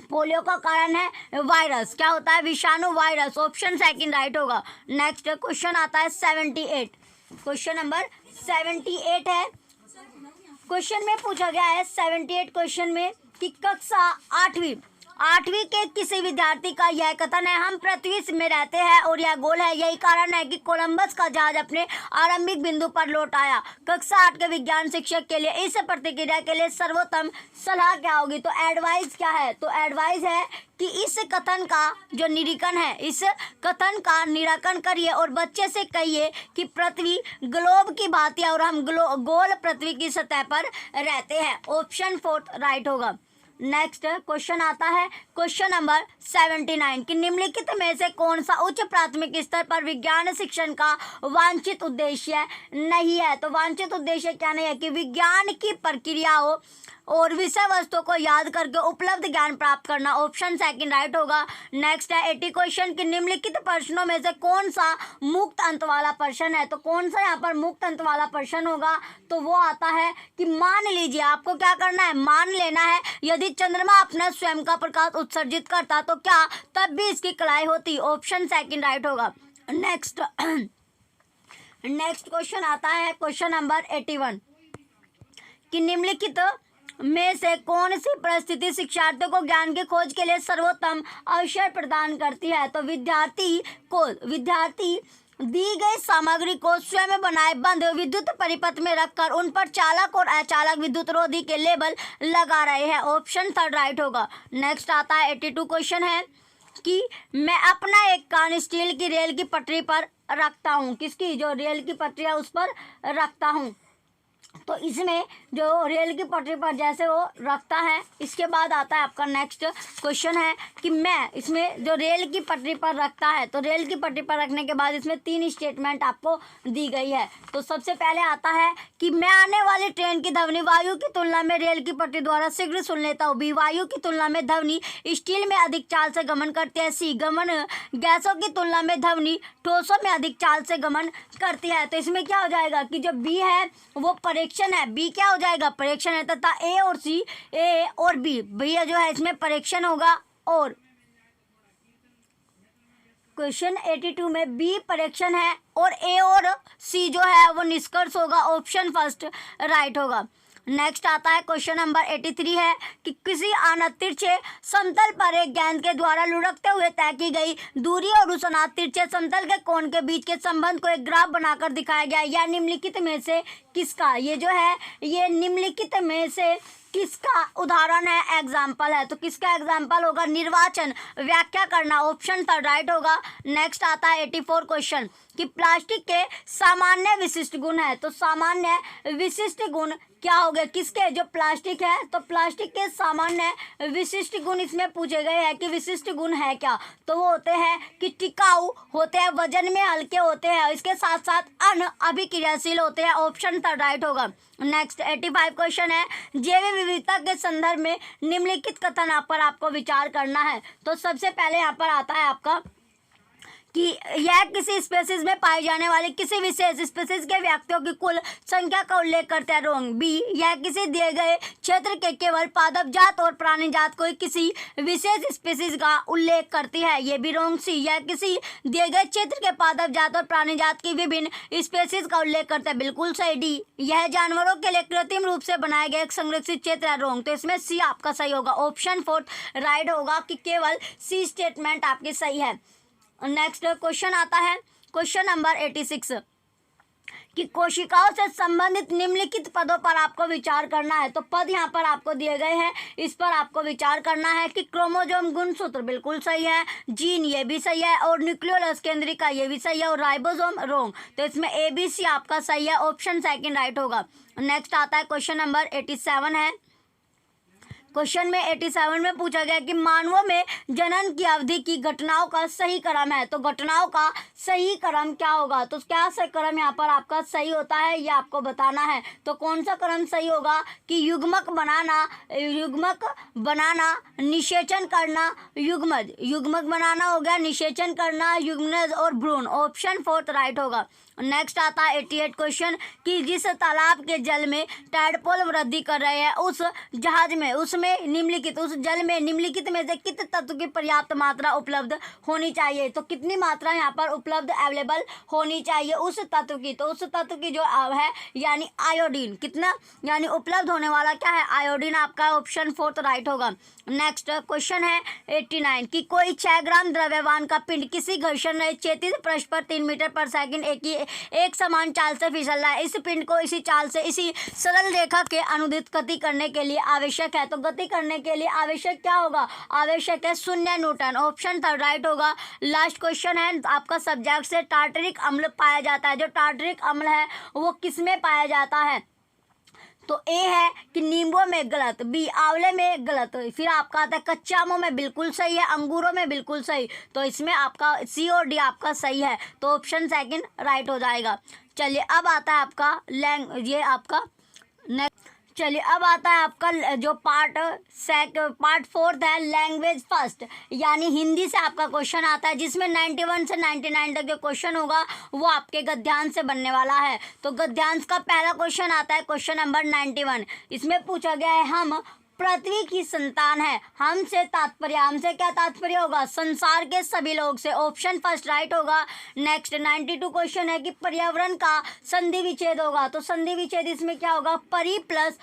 पोलियो का कारण है वायरस। क्या होता है? विषाणु वायरस। ऑप्शन सेकंड राइट होगा। नेक्स्ट क्वेश्चन आता है 78। क्वेश्चन नंबर 78 है। क्वेश्चन में पूछा गया है 78 क्वेश्चन में कि कक्षा आठवीं के किसी विद्यार्थी का यह कथन है, हम पृथ्वी में रहते हैं और यह गोल है, यही कारण है कि कोलंबस का जहाज अपने आरंभिक बिंदु पर लौट आया। कक्षा 8 के विज्ञान शिक्षक के लिए इस प्रतिक्रिया के लिए सर्वोत्तम सलाह क्या होगी? तो एडवाइस क्या है? तो एडवाइस है कि इस कथन का जो निरीक्षण है, इस कथन का निराकरण करिए और बच्चे से कहिए कि पृथ्वी ग्लोब की भांति है और हम गोल पृथ्वी की सतह पर रहते हैं। ऑप्शन 4 राइट होगा। नेक्स्ट क्वेश्चन आता है क्वेश्चन नंबर 79 कि निम्नलिखित में से कौन सा उच्च प्राथमिक स्तर पर विज्ञान शिक्षण का वांछित उद्देश्य नहीं है? तो वांछित उद्देश्य क्या नहीं है? कि विज्ञान की प्रक्रियाओं और विषय वस्तु को याद करके उपलब्ध ज्ञान प्राप्त करना। ऑप्शन सेकंड राइट होगा। नेक्स्ट है 80 क्वेश्चन कि निम्नलिखित प्रश्नों में से कौन सा मुक्त अंत वाला प्रश्न है? तो कौन सा यहाँ पर मुक्त अंत वाला प्रश्न होगा? तो वो आता है कि मान लीजिए, आपको क्या करना है? मान लेना है यदि चंद्रमा अपना स्वयं का प्रकाश उत्सर्जित करता तो क्या तब भी इसकी कलाई होती? ऑप्शन सेकंड राइट होगा। नेक्स्ट क्वेश्चन आता है क्वेश्चन नंबर 81 कि निम्नलिखित में से कौन सी परिस्थिति शिक्षार्थियों को ज्ञान की खोज के लिए सर्वोत्तम अवसर प्रदान करती है? तो विद्यार्थी दी गई सामग्री को स्वयं बनाए बंद विद्युत परिपथ में रखकर उन पर चालक और अचालक विद्युत रोधी के लेबल लगा रहे हैं। ऑप्शन 3 राइट होगा। नेक्स्ट आता है 82 क्वेश्चन है कि मैं अपना एक कान स्टील की रेल की पटरी पर रखता हूँ। किसकी? जो रेल की पटरी है उस पर रखता हूँ। तो इसमें जो रेल की पटरी पर जैसे वो रखता है, इसके बाद आता है आपका नेक्स्ट क्वेश्चन है कि मैं इसमें जो रेल की पटरी पर रखता है, तो रेल की पटरी पर रखने के बाद इसमें 3 स्टेटमेंट आपको दी गई है। तो सबसे पहले आता है कि मैं आने वाली ट्रेन की ध्वनि वायु की तुलना में रेल की पटरी द्वारा शीघ्र सुन लेता हूँ। बी, वायु की तुलना में ध्वनि स्टील में अधिक चाल से गमन करती है। सी, गमन गैसों की तुलना में ध्वनि ठोसों में अधिक चाल से गमन करती है। तो इसमें क्या हो जाएगा कि जो बी है वो परीक्षण है। बी क्या हो जाएगा? परीक्षण है। तथा ए और सी, ए और बी, भैया जो है इसमें परीक्षण होगा। और क्वेश्चन 82 में बी परीक्षण है और ए और सी जो है वो निष्कर्ष होगा। ऑप्शन फर्स्ट राइट होगा। नेक्स्ट आता है क्वेश्चन नंबर 83 है कि किसी अनंत तिरछे समतल पर एक गेंद के द्वारा लुढ़कते हुए तय की गई दूरी और उस अनंत तिरछे समतल के कोण के बीच के संबंध को एक ग्राफ बनाकर दिखाया गया। या निम्नलिखित में से किसका? ये जो है ये निम्नलिखित में से किसका उदाहरण है? एग्जाम्पल है। तो किसका एग्जाम्पल होगा? निर्वाचन, व्याख्या करना। ऑप्शन 3 राइट होगा। नेक्स्ट आता है 84 क्वेश्चन कि प्लास्टिक के सामान्य विशिष्ट गुण है। तो सामान्य विशिष्ट गुण क्या हो गए? किसके? जो प्लास्टिक है, तो प्लास्टिक के सामान्य विशिष्ट गुण इसमें पूछे गए हैं कि विशिष्ट गुण है क्या? तो वो होते हैं कि टिकाऊ होते हैं, वजन में हल्के होते हैं, इसके साथ साथ अभिक्रियाशील होते हैं। ऑप्शन 3 राइट होगा। नेक्स्ट 85 क्वेश्चन है जैव विविधता के संदर्भ में निम्नलिखित कथन पर आपको विचार करना है। तो सबसे पहले यहाँ पर आता है आपका कि यह किसी स्पेसीज में पाए जाने वाले किसी विशेष स्पेसीज के व्यक्तियों की कुल संख्या का उल्लेख करते हैं। रोंग। बी, यह किसी दिए गए क्षेत्र के केवल पादप जात और प्राणी जात को किसी विशेष स्पेसीज का उल्लेख करती है। ये भी रोंग। सी, यह किसी दिए गए क्षेत्र के पादप जात और प्राणी जात की विभिन्न स्पेसीज का उल्लेख करता है। बिल्कुल सही। डी, यह जानवरों के लिए कृत्रिम रूप से बनाया गया एक संरक्षित क्षेत्र है। रोंग। तो इसमें सी आपका सही होगा। ऑप्शन 4 राइट होगा कि केवल सी स्टेटमेंट आपकी सही है। नेक्स्ट क्वेश्चन आता है क्वेश्चन नंबर 86 कि कोशिकाओं से संबंधित निम्नलिखित पदों पर आपको विचार करना है। तो पद यहाँ पर आपको दिए गए हैं, इस पर आपको विचार करना है कि क्रोमोसोम गुणसूत्र बिल्कुल सही है, जीन ये भी सही है, और न्यूक्लियोलस केंद्रिका ये भी सही है, और राइबोसोम रोंग। तो इसमें ABC आपका सही है, ऑप्शन सेकंड राइट होगा। नेक्स्ट आता है क्वेश्चन नंबर 87 है। क्वेश्चन में 87 में पूछा गया कि मानवों में जनन की अवधि की घटनाओं का सही क्रम है। तो घटनाओं का सही क्रम क्या होगा? तो क्या सही क्रम यहाँ पर आपका सही होता है, ये आपको बताना है। तो कौन सा क्रम सही होगा कि युग्मक बनाना, निषेचन करना, युग्मक बनाना हो गया, निषेचन करना, युग्मनज और भ्रूण। ऑप्शन फोर्थ राइट होगा। नेक्स्ट आता है 88 क्वेश्चन कि जिस तालाब के जल में टैडपोल वृद्धि कर रहे हैं उस जहाज में उस जल में निम्नलिखित में से किस तत्व की पर्याप्त मात्रा उपलब्ध होनी चाहिए? तो कितनी मात्रा यहाँ पर उपलब्ध अवेलेबल होनी चाहिए उस तत्व की? तो उस तत्व की जो है यानी आयोडीन, कितना यानी उपलब्ध होने वाला क्या है? आयोडीन आपका ऑप्शन फोर्थ राइट होगा। नेक्स्ट क्वेश्चन है 89 कि कोई 6 ग्राम द्रव्यमान का पिंड किसी घर्षण रहित क्षैतिज पृष्ठ पर 3 मीटर पर सेकंड एक समान चाल से फिसल रहा है। इस पिंड को इसी चाल से इसी सरल रेखा के अनुदित गति करने के लिए आवश्यक है। तो गति करने के लिए आवश्यक क्या होगा? आवश्यक है 0 न्यूटन। ऑप्शन थर्ड राइट होगा। लास्ट क्वेश्चन है आपका सब्जेक्ट से टार्टरिक अम्ल पाया जाता है। जो टार्टरिक अम्ल है वो किस में पाया जाता है? तो ए है कि नींबू में गलत, बी आंवले में गलत, फिर आपका आता है कच्चे आमों में बिल्कुल सही है, अंगूरों में बिल्कुल सही। तो इसमें आपका सी और डी आपका सही है। तो ऑप्शन सेकंड राइट हो जाएगा। चलिए अब आता है आपका चलिए अब आता है आपका जो पार्ट फोर्थ है लैंग्वेज फर्स्ट, यानी हिंदी से आपका क्वेश्चन आता है जिसमें 91 से 99 तक जो क्वेश्चन होगा वो आपके गद्यांश से बनने वाला है। तो गद्यांश का पहला क्वेश्चन आता है क्वेश्चन नंबर 91। इसमें पूछा गया है हम पृथ्वी की संतान है। हम से क्या तात्पर्य होगा? संसार के सभी लोग से। ऑप्शन फर्स्ट राइट होगा। नेक्स्ट 92 क्वेश्चन है कि पर्यावरण का संधि विच्छेद होगा। तो संधि विच्छेद इसमें क्या होगा? परि प्लस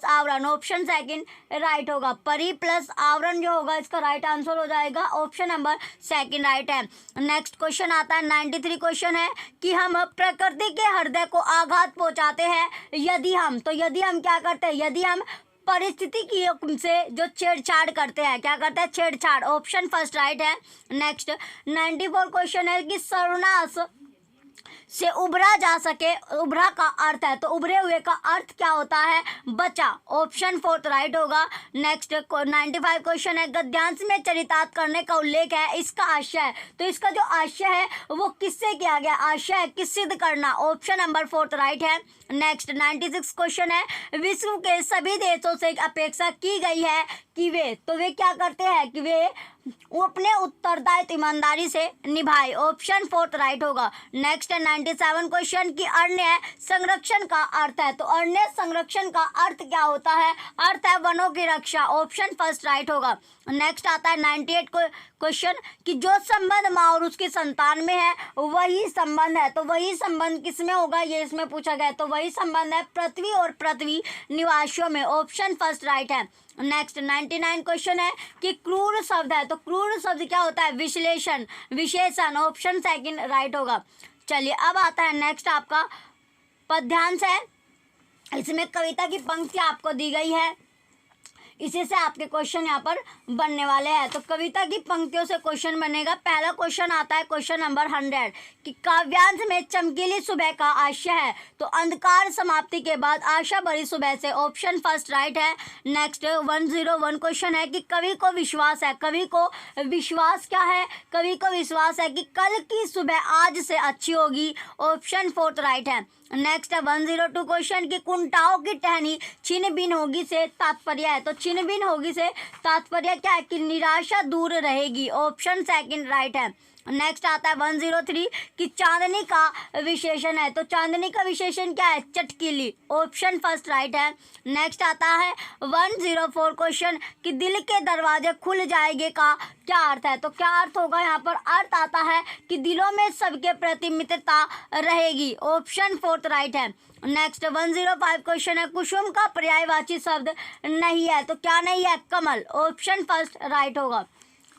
आवरण। ऑप्शन सेकंड राइट होगा। परि प्लस आवरण जो होगा इसका राइट आंसर हो जाएगा। ऑप्शन नंबर सेकंड राइट है। नेक्स्ट क्वेश्चन आता है 93 क्वेश्चन है कि हम प्रकृति के हृदय को आघात पहुंचाते हैं यदि हम क्या करते हैं? यदि हम परिस्थिति की से जो छेड़छाड़ करते हैं, क्या करते हैं? छेड़छाड़। ऑप्शन फर्स्ट राइट है। नेक्स्ट 94 क्वेश्चन है कि सर्वनाश से उभरा जा सके, उभरा का अर्थ है। तो उभरे हुए का अर्थ क्या होता है? बचा। ऑप्शन फोर्थ राइट होगा। नेक्स्ट 95 क्वेश्चन है गद्यांश में चरितार्थ करने का उल्लेख है, इसका आशय है। तो इसका जो आशय है वो किससे किया गया? आशय है किस सिद्ध करना। ऑप्शन नंबर फोर्थ राइट है। नेक्स्ट 96 क्वेश्चन है विश्व के सभी देशों से अपेक्षा की गई है कि वे क्या करते हैं? कि वे अपने उत्तरदायित्व ईमानदारी से निभाए। ऑप्शन फोर्थ राइट होगा। नेक्स्ट 97 क्वेश्चन की अरण्य संरक्षण का अर्थ है। तो अरण्य संरक्षण का अर्थ क्या होता है? अर्थ है वनों की रक्षा। ऑप्शन फर्स्ट राइट होगा। नेक्स्ट आता है 98 क्वेश्चन कि जो संबंध माँ और उसकी संतान में है वही संबंध है। तो वही संबंध किस में होगा? ये इसमें पूछा गया। तो वही संबंध है पृथ्वी और पृथ्वी निवासियों में। ऑप्शन फर्स्ट राइट है। नेक्स्ट 99 क्वेश्चन है कि क्रूर शब्द है। तो क्रूर शब्द क्या होता है? विशेषण। ऑप्शन सेकंड राइट होगा। चलिए अब आता है नेक्स्ट आपका पद्यांश है। इसमें कविता की पंक्ति आपको दी गई है, इसी से आपके क्वेश्चन यहाँ पर बनने वाले हैं। तो कविता की पंक्तियों से क्वेश्चन बनेगा। पहला क्वेश्चन आता है क्वेश्चन नंबर 100 कि काव्यांश में चमकीली सुबह का आशय है। तो अंधकार समाप्ति के बाद आशा भरी सुबह से। ऑप्शन फर्स्ट राइट है। नेक्स्ट 101 क्वेश्चन है कि कवि को विश्वास है। कवि को विश्वास क्या है? कवि को विश्वास है कि कल की सुबह आज से अच्छी होगी। ऑप्शन फोर्थ राइट है। नेक्स्ट 102 क्वेश्चन की कुंटाओं की टहनी छिन्न भिन्न होगी से तात्पर्य है। तो छिन्न भिन्न होगी से तात्पर्य क्या है? कि निराशा दूर रहेगी। ऑप्शन सेकंड राइट है। नेक्स्ट आता है 103 कि चांदनी का विशेषण है। तो चांदनी का विशेषण क्या है? चटकीली। ऑप्शन फर्स्ट राइट है। नेक्स्ट आता है 104 क्वेश्चन कि दिल के दरवाजे खुल जाएंगे का क्या अर्थ है? तो क्या अर्थ होगा यहाँ पर? अर्थ आता है कि दिलों में सबके प्रति मित्रता रहेगी। ऑप्शन फोर्थ राइट है। नेक्स्ट 105 क्वेश्चन है कुसुम का पर्यायवाची शब्द नहीं है। तो क्या नहीं है? कमल। ऑप्शन फर्स्ट राइट होगा।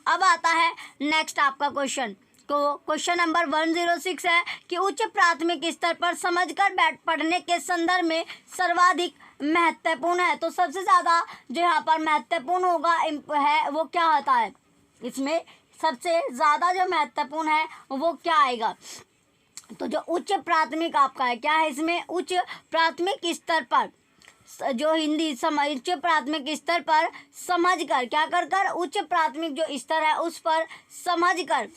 अब आता है नेक्स्ट आपका क्वेश्चन तो क्वेश्चन नंबर 106 है कि उच्च प्राथमिक स्तर पर समझकर पढ़ने के संदर्भ में सर्वाधिक महत्वपूर्ण है। तो सबसे ज़्यादा जो यहाँ पर महत्वपूर्ण होगा है वो क्या होता है, इसमें सबसे ज़्यादा जो महत्वपूर्ण है वो क्या आएगा, तो जो उच्च प्राथमिक आपका है क्या है, इसमें उच्च प्राथमिक स्तर पर जो हिंदी उच्च प्राथमिक स्तर पर समझकर क्या कर उच्च प्राथमिक जो स्तर है उस पर समझकर,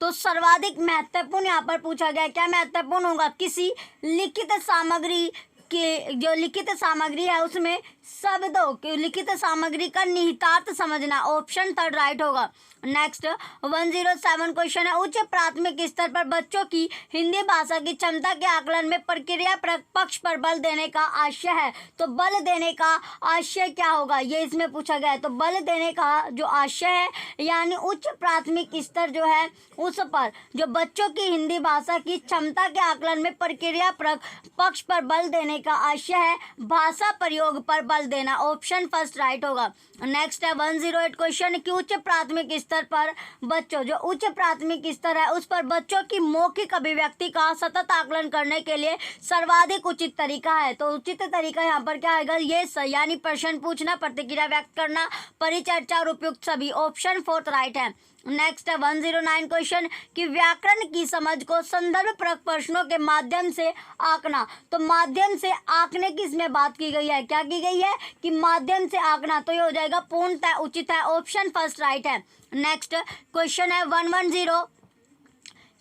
तो सर्वाधिक महत्वपूर्ण यहाँ पर पूछा गया क्या महत्वपूर्ण होगा, किसी लिखित सामग्री के जो लिखित सामग्री है उसमें शब्दों की लिखित सामग्री का निहितार्थ समझना, ऑप्शन 3 राइट होगा। नेक्स्ट 107 क्वेश्चन है उच्च प्राथमिक स्तर पर बच्चों की हिंदी भाषा की क्षमता के आकलन में प्रक्रिया पक्ष पर बल देने का आशय है। तो बल देने का आशय क्या होगा, ये इसमें पूछा गया है। तो बल देने का जो आशय है यानी उच्च प्राथमिक स्तर जो है उस पर जो बच्चों की हिंदी भाषा की क्षमता के आकलन में प्रक्रिया पक्ष पर बल देने का आशय है, भाषा प्रयोग पर बल देना, ऑप्शन 1 राइट होगा। नेक्स्ट है 108 क्वेश्चन कि उच्च प्राथमिक स्तर पर बच्चों जो उच्च प्राथमिक स्तर है उस पर बच्चों की मौखिक अभिव्यक्ति का सतत आकलन करने के लिए सर्वाधिक उचित तरीका है। तो उचित तरीका यहाँ पर क्या आएगा, ये यानी प्रश्न पूछना, प्रतिक्रिया व्यक्त करना, परिचर्चा और उपयुक्त सभी, ऑप्शन 4 राइट है। नेक्स्ट है 109 क्वेश्चन कि व्याकरण की समझ को संदर्भ प्रश्नों के माध्यम से आंकना। तो माध्यम से आंकने की इसमें बात की गई है, क्या की गई है कि माध्यम से आंकना, तो ये हो जाएगा पूर्णतः उचित है, ऑप्शन 1 राइट है। नेक्स्ट क्वेश्चन है 110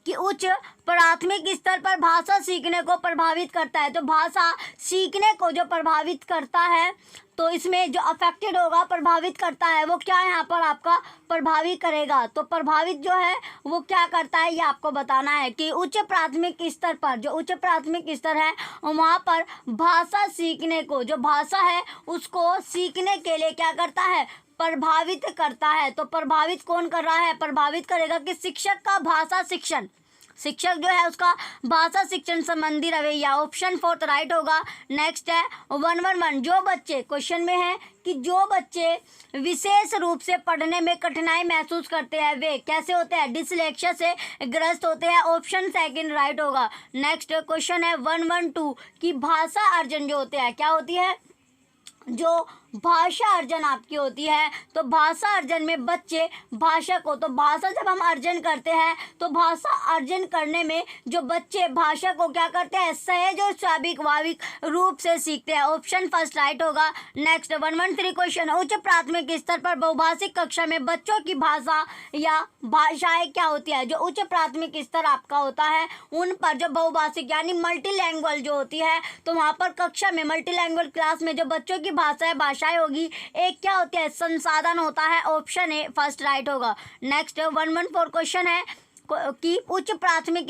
कि उच्च प्राथमिक स्तर पर भाषा सीखने को प्रभावित करता है। तो भाषा सीखने को जो प्रभावित करता है तो इसमें जो अफेक्टेड होगा प्रभावित करता है वो क्या यहाँ पर आपका प्रभावित करेगा। तो प्रभावित जो है वो क्या करता है ये आपको बताना है कि उच्च प्राथमिक स्तर पर जो उच्च प्राथमिक स्तर है वहाँ पर भाषा सीखने को जो भाषा है उसको सीखने के लिए क्या करता है, प्रभावित करता है। तो प्रभावित कौन कर रहा है, प्रभावित करेगा कि शिक्षक का भाषा शिक्षण, शिक्षक जो है उसका भाषा शिक्षण संबंधी रवैया, ऑप्शन 4 राइट होगा। नेक्स्ट है 111 जो बच्चे क्वेश्चन में है कि जो बच्चे विशेष रूप से पढ़ने में कठिनाई महसूस करते हैं वे कैसे होते हैं, डिसलेक्सिया से ग्रस्त होते हैं, ऑप्शन 2 राइट होगा। नेक्स्ट क्वेश्चन है 112 कि भाषा अर्जन जो होते हैं क्या होती है, जो भाषा अर्जन आपकी होती है। तो भाषा अर्जन में बच्चे भाषा को, तो भाषा जब हम अर्जन करते हैं तो भाषा अर्जन करने में जो बच्चे भाषा को क्या करते हैं, सहज और स्वाभाविक रूप से सीखते हैं, ऑप्शन 1 राइट होगा। नेक्स्ट 113 क्वेश्चन उच्च प्राथमिक स्तर पर बहुभाषिक कक्षा में बच्चों की भाषा या भाषाएं क्या होती है। जो उच्च प्राथमिक स्तर आपका होता है उन पर जो बहुभाषिक यानी मल्टीलैंग्वेज जो होती है, तो वहाँ पर कक्षा में मल्टीलैंग्वेज क्लास में जो बच्चों की भाषाएं होगी एक क्या होती है, संसाधन होता है, ऑप्शन 1 राइट होगा। नेक्स्ट 114 क्वेश्चन है कि उच्च प्राथमिक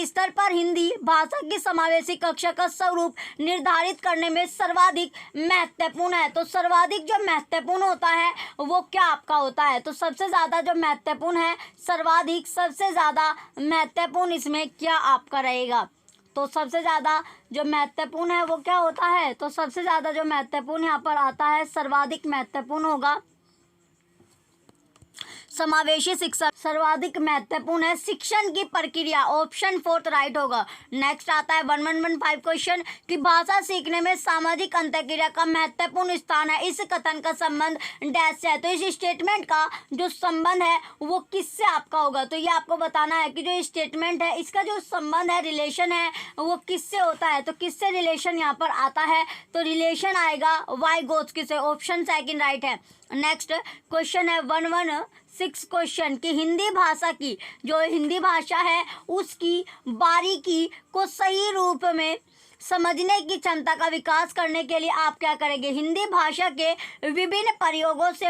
स्तर पर हिंदी भाषा की समावेशी कक्षा का स्वरूप निर्धारित करने में सर्वाधिक महत्वपूर्ण है। तो सर्वाधिक जो महत्वपूर्ण होता है वो क्या आपका होता है, तो सबसे ज़्यादा जो महत्वपूर्ण है सर्वाधिक सबसे ज़्यादा महत्वपूर्ण इसमें क्या आपका रहेगा। तो सबसे ज़्यादा जो महत्वपूर्ण है वो क्या होता है, तो सबसे ज़्यादा जो महत्वपूर्ण यहाँ पर आता है सर्वाधिक महत्वपूर्ण होगा समावेशी शिक्षा, सर्वाधिक महत्वपूर्ण है शिक्षण की प्रक्रिया, ऑप्शन 4 राइट होगा। नेक्स्ट आता है 1115 क्वेश्चन कि भाषा सीखने में सामाजिक अंतःक्रिया का महत्वपूर्ण स्थान है, इस कथन का संबंध डैश से है। तो इस स्टेटमेंट का जो संबंध है वो किससे आपका होगा, तो ये आपको बताना है कि जो स्टेटमेंट है इसका जो संबंध है, रिलेशन है, वो किससे होता है। तो किससे रिलेशन यहाँ पर आता है, तो रिलेशन आएगा वाइगोत्स्की से, ऑप्शन 2 राइट है। नेक्स्ट क्वेश्चन है 116 क्वेश्चन कि हिंदी भाषा की जो हिंदी भाषा है उसकी बारीकी को सही रूप में समझने की क्षमता का विकास करने के लिए आप क्या करेंगे, हिंदी भाषा के विभिन्न प्रयोगों से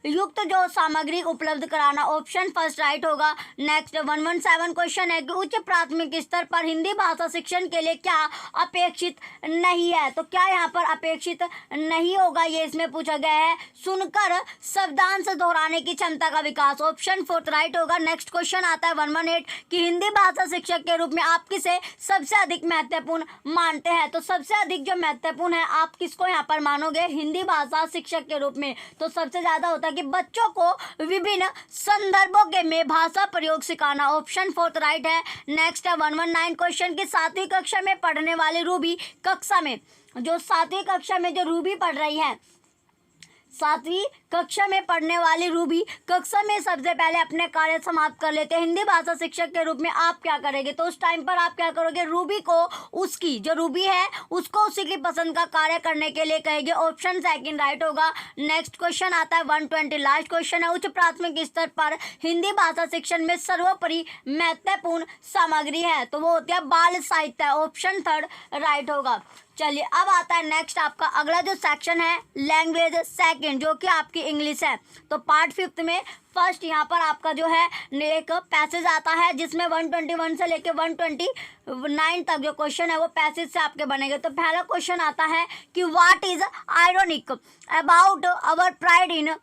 युक्त जो सामग्री उपलब्ध कराना, ऑप्शन 1 राइट होगा। नेक्स्ट 117 क्वेश्चन है कि उच्च प्राथमिक स्तर पर हिंदी भाषा शिक्षण के लिए क्या अपेक्षित नहीं है। तो क्या यहाँ पर अपेक्षित नहीं होगा, ये इसमें पूछा गया है। सुनकर शब्दांश दोहराने की क्षमता का विकास, ऑप्शन 4 राइट होगा। नेक्स्ट क्वेश्चन आता है 118 कि हिंदी भाषा शिक्षक के रूप में आप किसे सबसे अधिक महत्वपूर्ण मानते हैं। तो सबसे अधिक जो महत्वपूर्ण है, आप किसको यहाँ पर मानोगे? हिंदी भाषा शिक्षक के रूप में। तो सबसे ज्यादा होता है कि बच्चों को विभिन्न संदर्भों के में भाषा प्रयोग सिखाना, ऑप्शन 4 राइट है। नेक्स्ट है 119 क्वेश्चन की 7वीं कक्षा में पढ़ने वाले रूबी कक्षा में, जो 7वीं कक्षा में जो रूबी पढ़ रही है, 7वीं कक्षा में पढ़ने वाली रूबी कक्षा में सबसे पहले अपने कार्य समाप्त कर लेते हैं। हिंदी भाषा शिक्षक के रूप में आप क्या करेंगे? तो उस टाइम पर आप क्या करोगे? रूबी को उसकी जो रूबी है उसको उसी की पसंद का कार्य करने के लिए कहेंगे, ऑप्शन सेकंड राइट होगा। नेक्स्ट क्वेश्चन आता है 120, लास्ट क्वेश्चन है, उच्च प्राथमिक स्तर पर हिंदी भाषा शिक्षण में सर्वोपरि महत्वपूर्ण सामग्री है, तो वो होती है बाल साहित्य, ऑप्शन थर्ड राइट होगा। चलिए अब आता है नेक्स्ट आपका अगला जो सेक्शन है, लैंग्वेज सेकंड, जो कि आपकी इंग्लिश है। तो पार्ट 5 में फर्स्ट यहाँ पर आपका जो है एक पैसेज आता है जिसमें 121 से लेके 129 तक जो क्वेश्चन है वो पैसेज से आपके बनेंगे। तो पहला क्वेश्चन आता है कि what is ironic about our pride in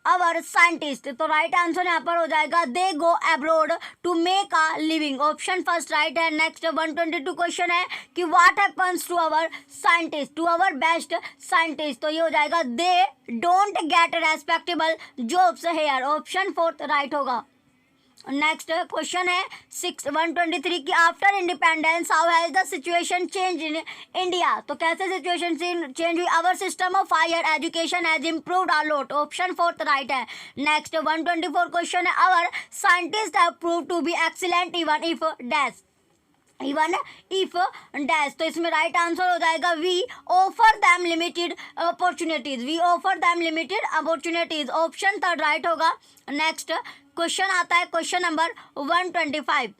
our scientist, तो राइट आंसर यहाँ पर हो जाएगा they go abroad to make a living, option first right है। नेक्स्ट 122 क्वेश्चन है कि what happens to our scientist, to our best scientist, तो ये हो जाएगा they don't get respectable jobs here, option fourth right होगा। नेक्स्ट क्वेश्चन है 123 की after independence how has the situation change in India, तो कैसे सिचुएशन चेंज हुई? Our system of higher education has improved a lot, option fourth right है। Next 124 question है our scientist have proved to be excellent even if dash, even if dash, तो इसमें right answer हो जाएगा we offer them limited opportunities, we offer them limited opportunities, option third right होगा। Next question आता है question number 125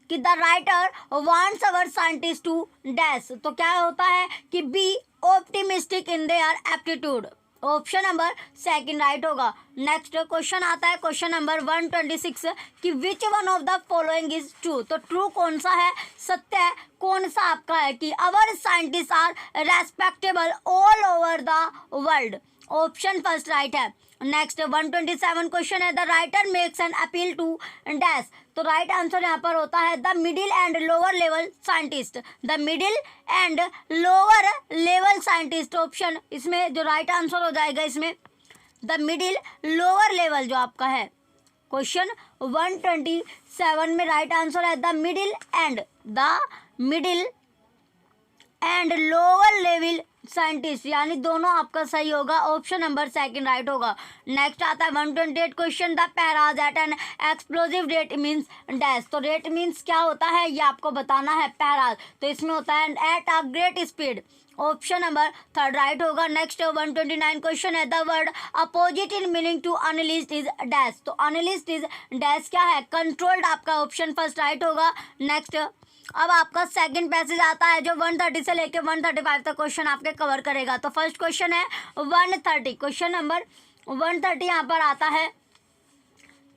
कि the writer wants our scientist to dash, तो क्या होता है कि be optimistic in their aptitude, option number second right होगा। नेक्स्ट क्वेश्चन आता है क्वेश्चन नंबर 126 कि which one of the following is true, तो ट्रू कौन सा है, सत्य कौन सा आपका है कि our scientist are respectable all over the world, option first right है। नेक्स्ट 127 क्वेश्चन है the writer makes an appeal to dash, तो राइट आंसर यहाँ पर होता है the middle and lower level scientist, the middle and lower level scientist, option इसमें जो right answer हो जाएगा इसमें द मिडिल लोअर लेवल जो आपका है। क्वेश्चन 127 में राइट आंसर है the middle and lower level scientist, यानी दोनों आपका सही होगा, ऑप्शन नंबर सेकंड राइट होगा। नेक्स्ट आता है 128 question the phrase at an explosive rate means dash, तो रेट मींस क्या होता है ये आपको बताना है पैराज, तो इसमें होता है at a great speed, option number third right होगा। नेक्स्ट 129 क्वेश्चन है the word opposite in meaning to unlist is dash, तो अनलिस्ट इज डैश क्या है, कंट्रोल्ड, आपका ऑप्शन फर्स्ट राइट होगा। नेक्स्ट अब आपका सेकंड पैसेज आता है जो 130 से लेके 135 तक क्वेश्चन आपके कवर करेगा। तो फर्स्ट क्वेश्चन है 130, क्वेश्चन नंबर 130 यहाँ पर आता है,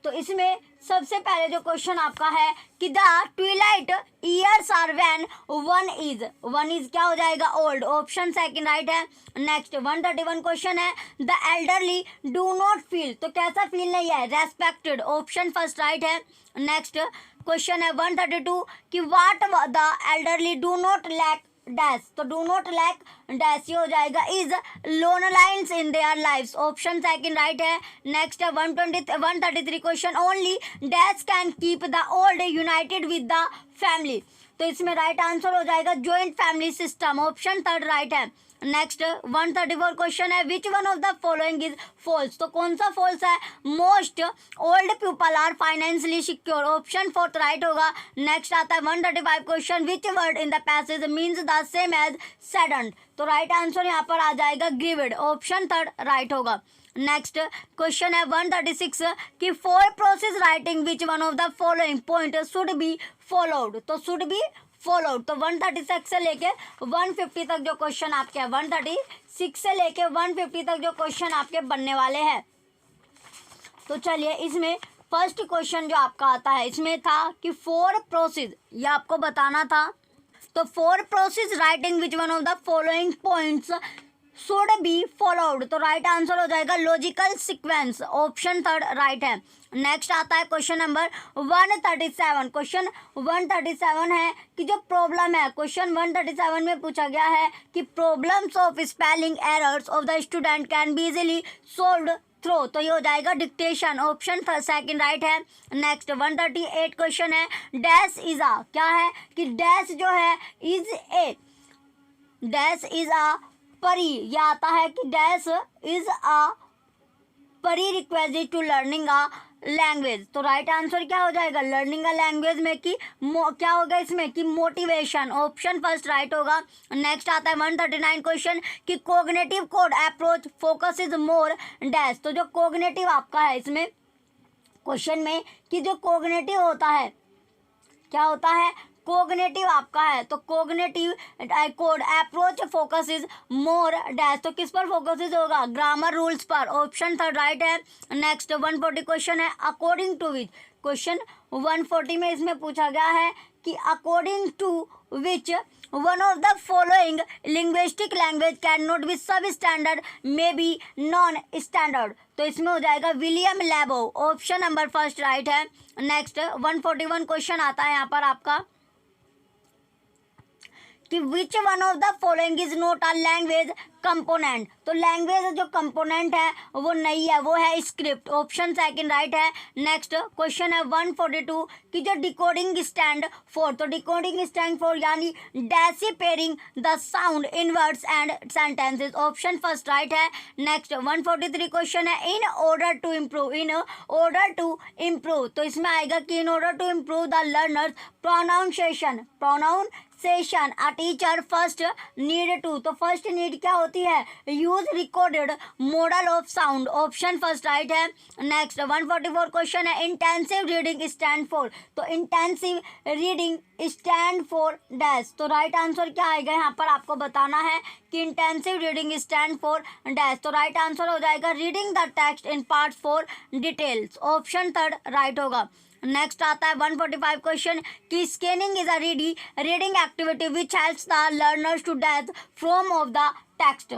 तो इसमें सबसे पहले जो क्वेश्चन आपका है कि the twilight years are when one is क्या हो जाएगा ओल्ड, ऑप्शन सेकंड राइट है। नेक्स्ट 131 क्वेश्चन है the elderly do not feel, तो कैसा फील नहीं है, रेस्पेक्टेड, ऑप्शन फर्स्ट राइट है। नेक्स्ट क्वेश्चन है 132 कि what the elderly do not lack dash, तो डू नॉट लैक डैश ये हो जाएगा is lone lines in their lifes, option second right है। नेक्स्ट है 133 question only dash can keep the old united with the family, तो इसमें right answer हो जाएगा joint family system, option third right है। नेक्स्ट 134 क्वेश्चन है which one of the following is false, तो कौन सा फॉल्स है, most old people are financially secure, option fourth right होगा। नेक्स्ट आता है 135 question which word in the passage means the same as saddened, तो right answer यहाँ पर आ जाएगा ग्रीवेड, ऑप्शन थर्ड राइट होगा। नेक्स्ट क्वेश्चन है 136 कि for process writing which one of the following point should be followed, तो शुड बी फॉलोड, तो 136 से लेके 150 तक जो क्वेश्चन आपके 136 से लेके 150 तक जो क्वेश्चन आपके बनने वाले हैं। तो चलिए इसमें फर्स्ट क्वेश्चन जो आपका आता है इसमें था कि फॉर प्रोसेस, ये आपको बताना था, तो for process writing which one of the following points should be followed, तो राइट आंसर हो जाएगा logical sequence, option third right है। नेक्स्ट आता है क्वेश्चन नंबर 137। क्वेश्चन 137 है कि जो प्रॉब्लम है, क्वेश्चन 137 में पूछा गया है कि problems of spelling errors of the student can be easily solved through, तो ये हो जाएगा डिक्टेशन, ऑप्शन सेकंड राइट है। नेक्स्ट 138 क्वेश्चन है, डैश इज आ, क्या है कि डैश जो है is a, dash is a pre, यह आता है कि dash is a prerequisite to learning a language, तो राइट आंसर क्या हो जाएगा लर्निंग अ लैंग्वेज में कि क्या होगा इसमें कि मोटिवेशन, ऑप्शन फर्स्ट राइट होगा। नेक्स्ट आता है 139 क्वेश्चन कि cognitive code approach focus is more dash, तो जो कोग्निटिव आपका है इसमें क्वेश्चन में कि जो कोग्निटिव होता है क्या होता है, कोग्निटिव आपका है, तो cognitive code approach focus is more dash, तो किस पर फोकस इज होगा ग्रामर रूल्स पर, ऑप्शन थर्ड राइट है। नेक्स्ट 140 क्वेश्चन है अकॉर्डिंग टू विच, क्वेश्चन 140 में इसमें पूछा गया है कि according to which one of the following linguistic language can not be substandard may be non standard, तो इसमें हो जाएगा William Labov, option number first right है। नेक्स्ट 141 क्वेश्चन आता है यहाँ पर आपका कि which one of the following is not a language component, तो लैंग्वेज जो कंपोनेंट है वो नहीं है, वो है स्क्रिप्ट, ऑप्शन सेकंड राइट है। नेक्स्ट क्वेश्चन है 142 कि जो डिकोडिंग स्टैंड फॉर, तो डिकोडिंग स्टैंड फॉर यानी deciphering the sound in words and sentences, option first right है। नेक्स्ट 143 क्वेश्चन है in order to improve, in order to improve, तो इसमें आएगा कि in order to improve the learners pronunciation, pronunciation a teacher first need to, तो first need क्या होती है use recorded model of sound, option first right है। Next 144 question है इंटेंसिव रीडिंग स्टैंड फॉर, तो intensive reading stand for dash, तो right answer क्या आएगा यहाँ पर आपको बताना है कि intensive reading stand for dash, तो राइट आंसर हो जाएगा reading the text in parts for details, option third right होगा। नेक्स्ट आता है 145 क्वेश्चन कि scanning is a reading activity which helps the learners to death from of the text,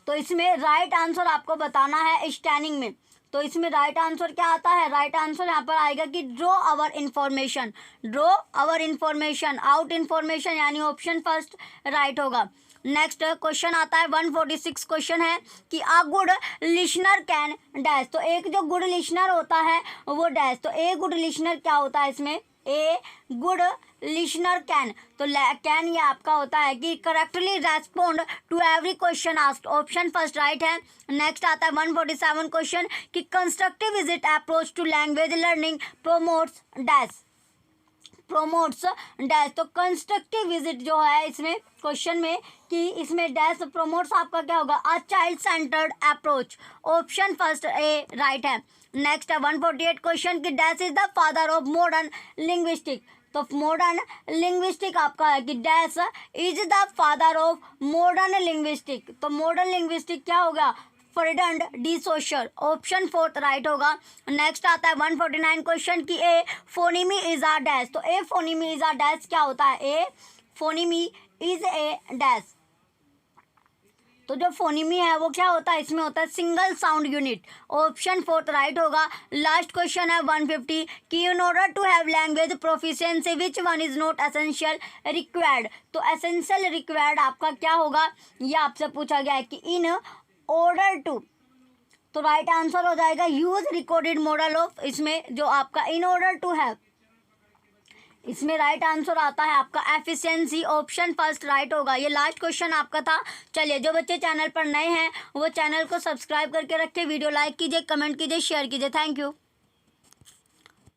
तो इसमें right answer आपको बताना है स्कैनिंग में, तो इसमें राइट आंसर क्या आता है, राइट आंसर यहाँ पर आएगा कि draw our information, draw our information out information यानी ऑप्शन फर्स्ट राइट होगा। नेक्स्ट क्वेश्चन आता है 146 क्वेश्चन है कि a good listener can dash, तो एक जो गुड लिसनर होता है वो डैश, तो ए गुड लिसनर क्या होता है इसमें ए गुड लिसनर कैन, तो कैन ये आपका होता है कि correctly respond to every question asked, option first right है। नेक्स्ट आता है 147 क्वेश्चन कि constructive visit approach to language learning promotes dash, promotes dash, तो कंस्ट्रक्टिव विजिट जो है इसमें क्वेश्चन में कि इसमें डैश प्रोमोट्स आपका क्या होगा a child centred approach, option first A right है। नेक्स्ट है 148 क्वेश्चन कि dash is the father of modern linguistic, तो मॉडर्न लिंग्विस्टिक आपका है कि dash is the father of modern linguistic, तो मॉडर्न लिंग्विस्टिक क्या होगा freedom D social, option fourth right होगा। नेक्स्ट आता है 149 क्वेश्चन की ए फोनीमी इज अ डैश, तो ए फोनीमी इज अ डैश क्या होता है ए फोनीमी इज ए डैश, तो जो फोनीमी है वो क्या होता है इसमें होता है single sound unit, option fourth right होगा। लास्ट क्वेश्चन है 150 कि in order to have language proficiency which one is not essential required, तो एसेंशियल रिक्वायर्ड आपका क्या होगा ये आपसे पूछा गया है कि इन ऑर्डर टू, तो राइट आंसर हो जाएगा यूज रिकॉर्डेड मॉडल ऑफ, इसमें जो आपका इन ऑर्डर टू है इसमें राइट आंसर आता है आपका एफिशिएंसी, ऑप्शन फर्स्ट राइट होगा। ये लास्ट क्वेश्चन आपका था। चलिए जो बच्चे चैनल पर नए हैं वो चैनल को सब्सक्राइब करके रखें, वीडियो लाइक कीजिए, कमेंट कीजिए, शेयर कीजिए। Thank you.